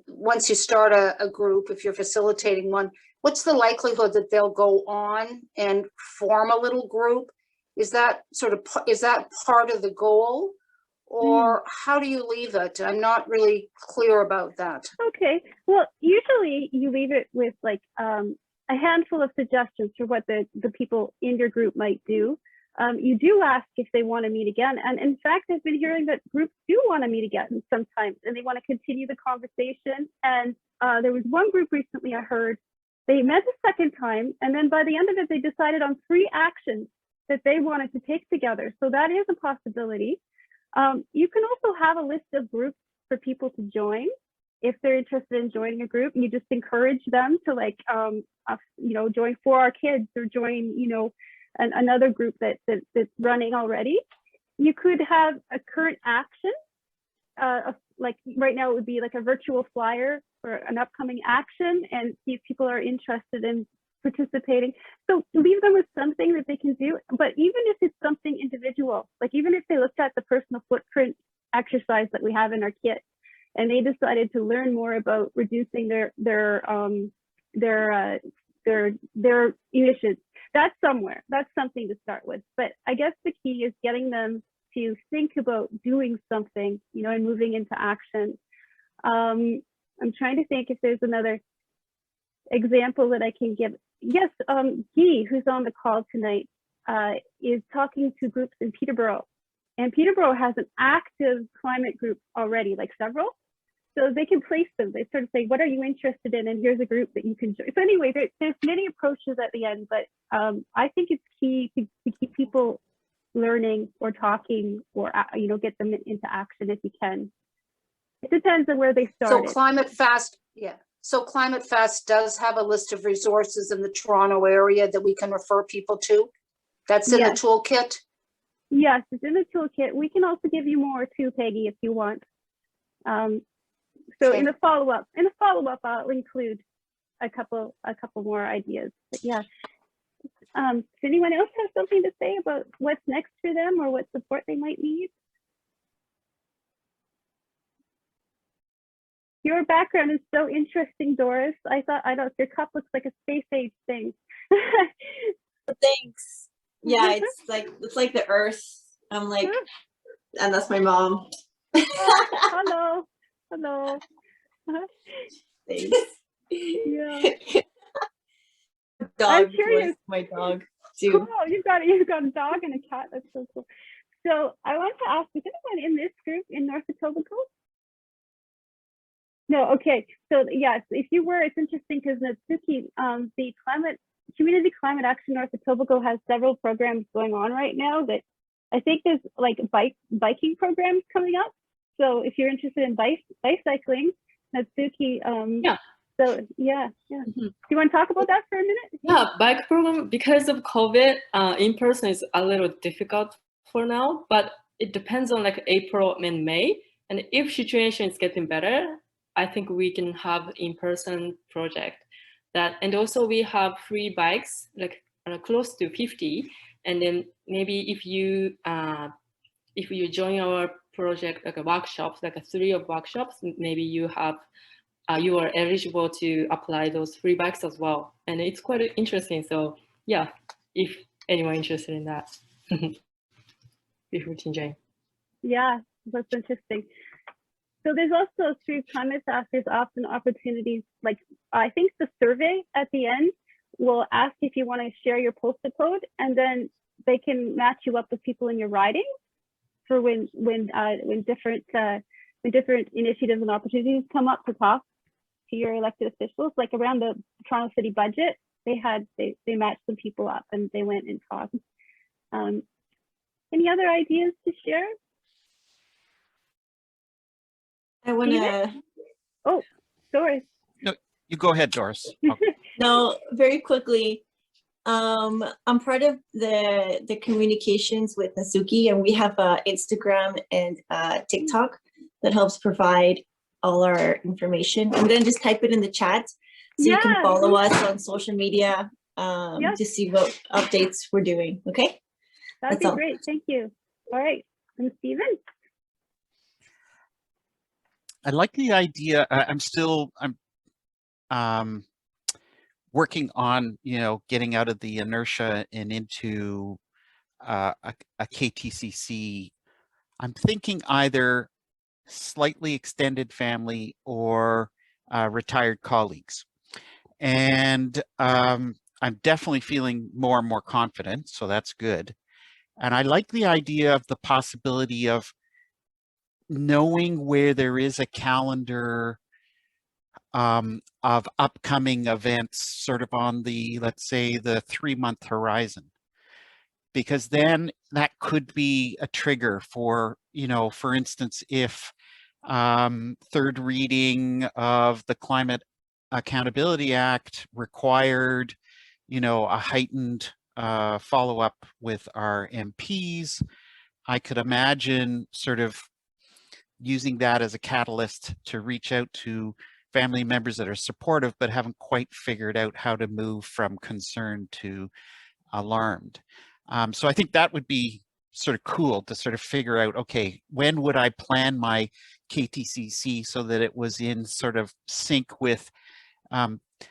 [SPEAKER 9] once you start a group, if you're facilitating one, what's the likelihood that they'll go on and form a little group? Is that part of the goal? Or how do you leave it? I'm not really clear about that.
[SPEAKER 1] Okay, well, usually you leave it with like a handful of suggestions for what the people in your group might do. You do ask if they want to meet again. And in fact, I've been hearing that groups do want to meet again sometimes, and they want to continue the conversation. And there was one group recently I heard, they met the second time, and then by the end of it, they decided on 3 actions that they wanted to take together. So that is a possibility. You can also have a list of groups for people to join if they're interested in joining a group. You just encourage them to like, join For Our Kids, or join, another group that's running already. You could have a current action, like right now it would be like a virtual flyer for an upcoming action, and see if people are interested in participating. So leave them with something that they can do, but even if it's something individual, like even if they looked at the personal footprint exercise that we have in our kit, and they decided to learn more about reducing their emissions, that's something to start with. But I guess the key is getting them to think about doing something, and moving into action. I'm trying to think if there's another example that I can give. Yes, Guy, who's on the call tonight, is talking to groups in Peterborough, and Peterborough has an active climate group already, like several. So they can place them. They sort of say, what are you interested in? And here's a group that you can join. So anyway, there's many approaches at the end, but I think it's key to keep people learning or talking, or get them into action if you can. It depends on where they started.
[SPEAKER 9] So Climate Fast, yeah. So Climate Fast does have a list of resources in the Toronto area that we can refer people to. That's in the toolkit?
[SPEAKER 1] Yes, it's in the toolkit. We can also give you more too, Peggy, if you want. So in the follow-up, I'll include a couple more ideas. But yeah. Does anyone else have something to say about what's next for them, or what support they might need? Your background is so interesting, Doris. I thought your cup looks like a space age thing.
[SPEAKER 11] Thanks. Yeah, it's like the Earth. I'm like, and that's my mom.
[SPEAKER 1] Hello.
[SPEAKER 11] Thanks.
[SPEAKER 1] Yeah.
[SPEAKER 11] Dog.
[SPEAKER 1] I'm curious.
[SPEAKER 11] My dog too.
[SPEAKER 1] Cool. You've got a dog and a cat. That's so cool. So I want to ask, is anyone in this group in North Etobicoke? No. Okay. So yes, if you were, it's interesting because Natsuki, the Community Climate Action North Etobicoke has several programs going on right now that I think there's like biking programs coming up. So if you're interested in bicycling, Natsuki,
[SPEAKER 4] Yeah.
[SPEAKER 1] so yeah. Do you want to talk about that for a minute?
[SPEAKER 4] Yeah, bike program, because of COVID, in person is a little difficult for now, but it depends on like April and May. And if situation is getting better, I think we can have in-person project that, and also we have free bikes, like close to 50. And then maybe if you join our project, like a workshops, like a 3 of workshops, maybe you have you are eligible to apply those free bikes as well. And it's quite interesting. So yeah, if anyone interested in that, if Jane.
[SPEAKER 1] Yeah, that's interesting. So there's also through Climate Fast, there's often opportunities, like I think the survey at the end will ask if you want to share your postal code, and then they can match you up with people in your riding for when different initiatives and opportunities come up to talk to your elected officials. Like around the Toronto City budget, they matched some people up and they went and talked. Any other ideas to share?
[SPEAKER 11] I want to.
[SPEAKER 1] Oh, Doris.
[SPEAKER 6] No, you go ahead, Doris.
[SPEAKER 11] No, very quickly. I'm part of the communications with Natsuki, and we have Instagram and TikTok that helps provide all our information. I'm gonna just type it in the chat so you can follow us on social media to see what updates we're doing. Okay,
[SPEAKER 1] that'd be great. Thank you. All right, and Stephen.
[SPEAKER 6] I like the idea. I'm working on, getting out of the inertia and into a KTCC. I'm thinking either slightly extended family or retired colleagues. And I'm definitely feeling more and more confident, so that's good. And I like the idea of the possibility of knowing where there is a calendar of upcoming events sort of on the, let's say, the 3-month horizon. Because then that could be a trigger for, for instance, if third reading of the Climate Accountability Act required, a heightened follow-up with our MPs, I could imagine sort of using that as a catalyst to reach out to family members that are supportive but haven't quite figured out how to move from concerned to alarmed. So I think that would be sort of cool to sort of figure out, okay, when would I plan my KTCC so that it was in sort of sync with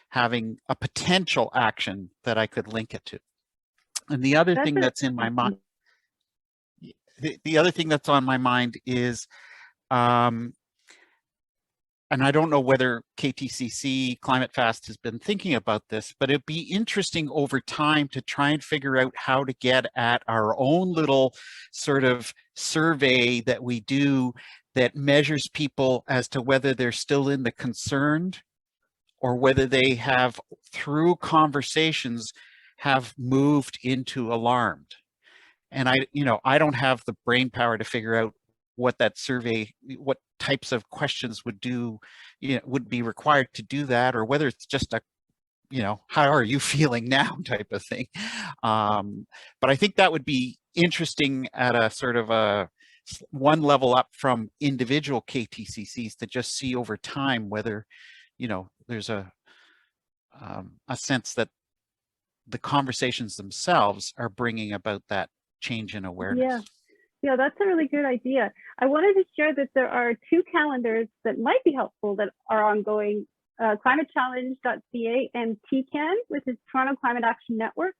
[SPEAKER 6] having a potential action that I could link it to. And the other thing that's in my mind, the other thing that's on my mind is, and I don't know whether KTCC, Climate Fast has been thinking about this, but it'd be interesting over time to try and figure out how to get at our own little sort of survey that we do that measures people as to whether they're still in the concerned or whether they have, through conversations, have moved into alarmed. And I don't have the brain power to figure out what that survey, what types of questions would do, would be required to do that, or whether it's just a, how are you feeling now type of thing. But I think that would be interesting at a sort of a one level up from individual KTCCs to just see over time whether, there's a sense that the conversations themselves are bringing about that change in awareness.
[SPEAKER 1] Yeah, that's a really good idea. I wanted to share that there are 2 calendars that might be helpful that are ongoing, climatechallenge.ca and TCAN, which is Toronto Climate Action Network.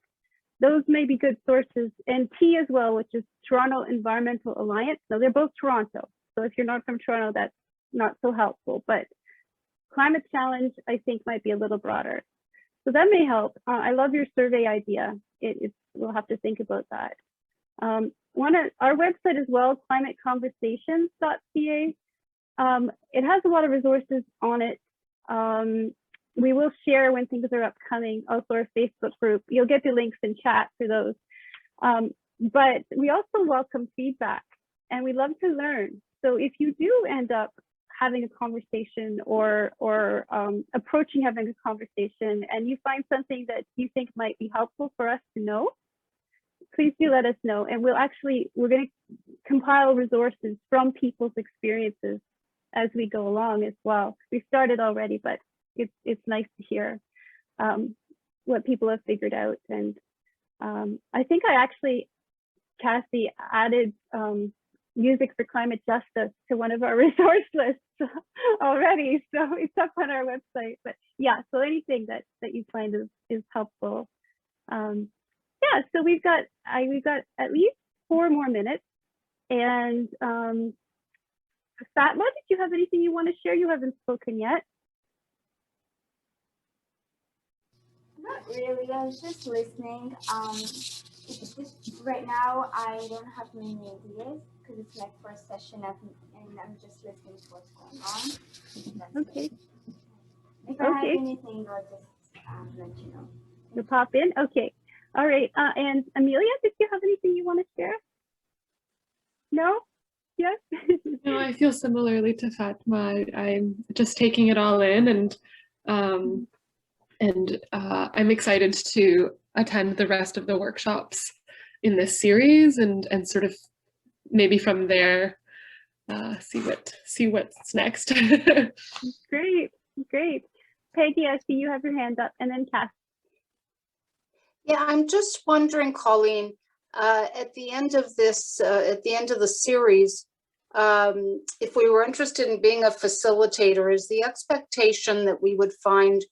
[SPEAKER 1] Those may be good sources, and T as well, which is Toronto Environmental Alliance. So they're both Toronto. So if you're not from Toronto, that's not so helpful, but Climate Challenge, I think, might be a little broader. So that may help. I love your survey idea. We'll have to think about that. Our website as well, climateconversations.ca. It has a lot of resources on it. We will share when things are upcoming, also our Facebook group. You'll get the links in chat for those. but we also welcome feedback, and we love to learn. So if you do end up having a conversation or approaching having a conversation, and you find something that you think might be helpful for us to know, please do let us know. And we're going to compile resources from people's experiences as we go along as well. We started already, but it's nice to hear what people have figured out. And I think I actually, Cassie, added music for climate justice to one of our resource lists already. So it's up on our website. But yeah, so anything that you find is helpful. Yeah, so we've got at least 4 more minutes. And Fatma, did you have anything you want to share? You haven't spoken yet.
[SPEAKER 8] Not really. I was just listening. Right now, I don't have many ideas because it's my first session, and I'm just listening to what's going on. That's
[SPEAKER 1] okay.
[SPEAKER 8] It. If I have anything, I'll just let you know.
[SPEAKER 1] You'll pop in. Okay. All right. And Amelia, did you have anything you want to share? No? Yes?
[SPEAKER 5] No, I feel similarly to Fatma. I'm just taking it all in, and I'm excited to attend the rest of the workshops in this series, and sort of maybe from there see what's next.
[SPEAKER 1] Great. Peggy, I see you have your hand up, and then Cass.
[SPEAKER 9] Yeah, I'm just wondering, Colleen, at the end of this, at the end of the series, if we were interested in being a facilitator, is the expectation that we would find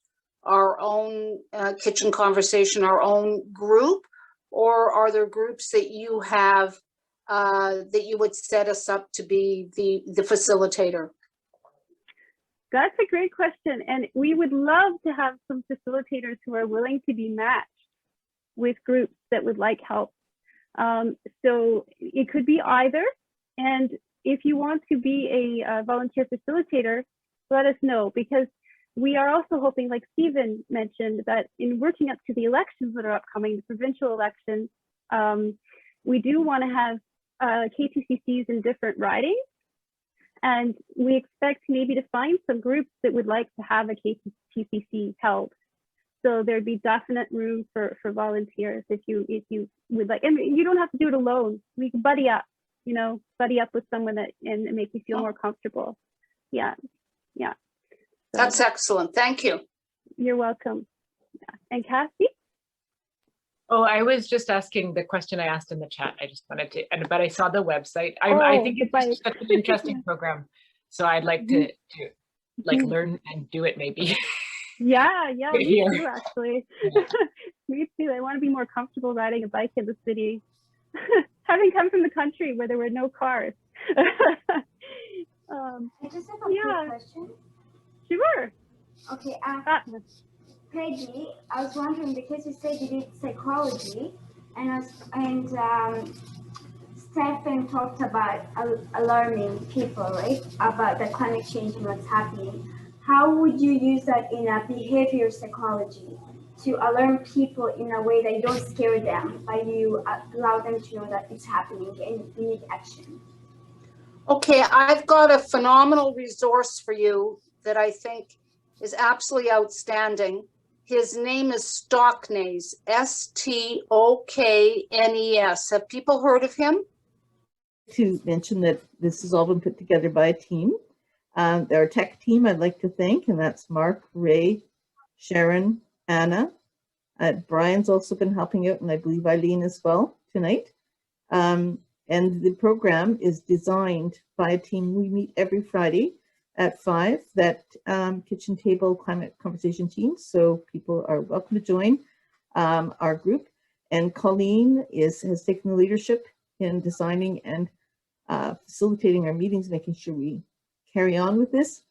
[SPEAKER 9] our own kitchen conversation, our own group, or are there groups that you have that you would set us up to be the facilitator?
[SPEAKER 1] That's a great question. And we would love to have some facilitators who are willing to be matched with groups that would like help. So it could be either. And if you want to be a volunteer facilitator, let us know, because we are also hoping, like Stephen mentioned, that in working up to the elections that are upcoming, the provincial elections, we do want to have KTCCs in different ridings. And we expect maybe to find some groups that would like to have a KTCC held. So there'd be definite room for volunteers if you would like. And you don't have to do it alone. We can buddy up, buddy up with someone and make you feel more comfortable. Yeah. So,
[SPEAKER 9] that's excellent. Thank you.
[SPEAKER 1] You're welcome. Yeah. And Cassie?
[SPEAKER 7] Oh, I was just asking the question I asked in the chat. I just wanted to, but I saw the website. I think it's such an interesting program. So I'd like to learn and do it maybe.
[SPEAKER 1] Yeah, me too, actually. Me too. I want to be more comfortable riding a bike in the city. Having come from the country where there were no cars.
[SPEAKER 8] I just have a quick question.
[SPEAKER 1] Sure.
[SPEAKER 8] Okay, Peggy, I was wondering, because you said you did psychology, and Stephen talked about alarming people, right, about the climate change and what's happening. How would you use that in a behavior psychology to alarm people in a way that you don't scare them, but you allow them to know that it's happening and you need action?
[SPEAKER 9] Okay, I've got a phenomenal resource for you that I think is absolutely outstanding. His name is Stocknes, Stoknes. Have people heard of him?
[SPEAKER 2] To mention that this has all been put together by a team. Our tech team I'd like to thank, and that's Mark, Ray, Sharon, Anna. Brian's also been helping out, and I believe Eileen as well tonight. And the program is designed by a team. We meet every Friday at 5, that kitchen table climate conversation team. So people are welcome to join our group. And Colleen has taken the leadership in designing and facilitating our meetings, making sure we carry on with this.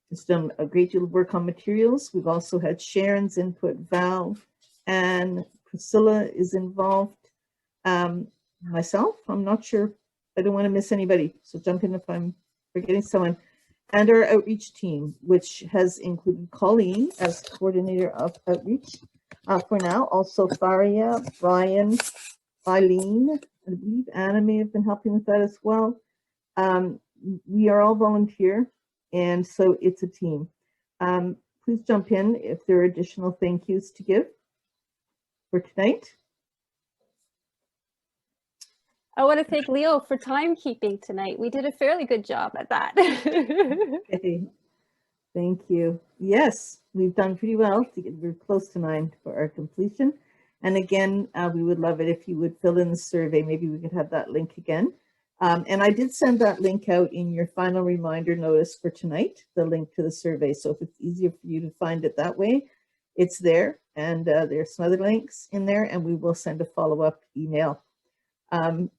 [SPEAKER 2] She's done a great deal of work on materials. We've also had Sharon's input, Val, and Priscilla is involved. Myself, I'm not sure, I don't want to miss anybody, so jump in if I'm forgetting someone. And our outreach team, which has included Colleen as coordinator of outreach for now, also Faria, Brian, Eileen, I believe Anna may have been helping with that as well. We are all volunteer, and so it's a team. Please jump in if there are additional thank yous to give for tonight.
[SPEAKER 15] I want to thank Leo for timekeeping tonight. We did a fairly good job at that.
[SPEAKER 2] Okay. Thank you. Yes, we've done pretty well. We're close to 9 for our completion. And again, we would love it if you would fill in the survey. Maybe we could have that link again. And I did send that link out in your final reminder notice for tonight, the link to the survey. So if it's easier for you to find it that way, it's there. And there's some other links in there, and we will send a follow-up email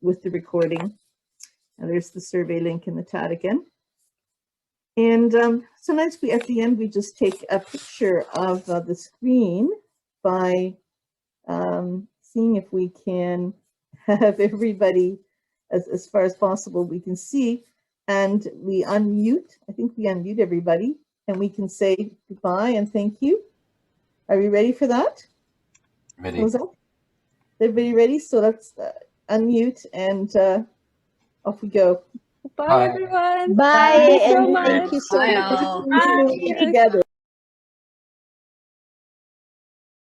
[SPEAKER 2] with the recording. And there's the survey link in the chat again. And sometimes at the end, we just take a picture of the screen by seeing if we can have everybody, as far as possible, we can see, and we unmute. I think we unmute everybody, and we can say goodbye and thank you. Are we ready for that?
[SPEAKER 16] Ready.
[SPEAKER 2] Everybody ready? So let's unmute and off we go.
[SPEAKER 15] Bye, everyone.
[SPEAKER 11] Bye,
[SPEAKER 15] Thank you so
[SPEAKER 11] and
[SPEAKER 15] much.
[SPEAKER 11] thank you so
[SPEAKER 2] Bye,
[SPEAKER 11] much.
[SPEAKER 2] all. Together.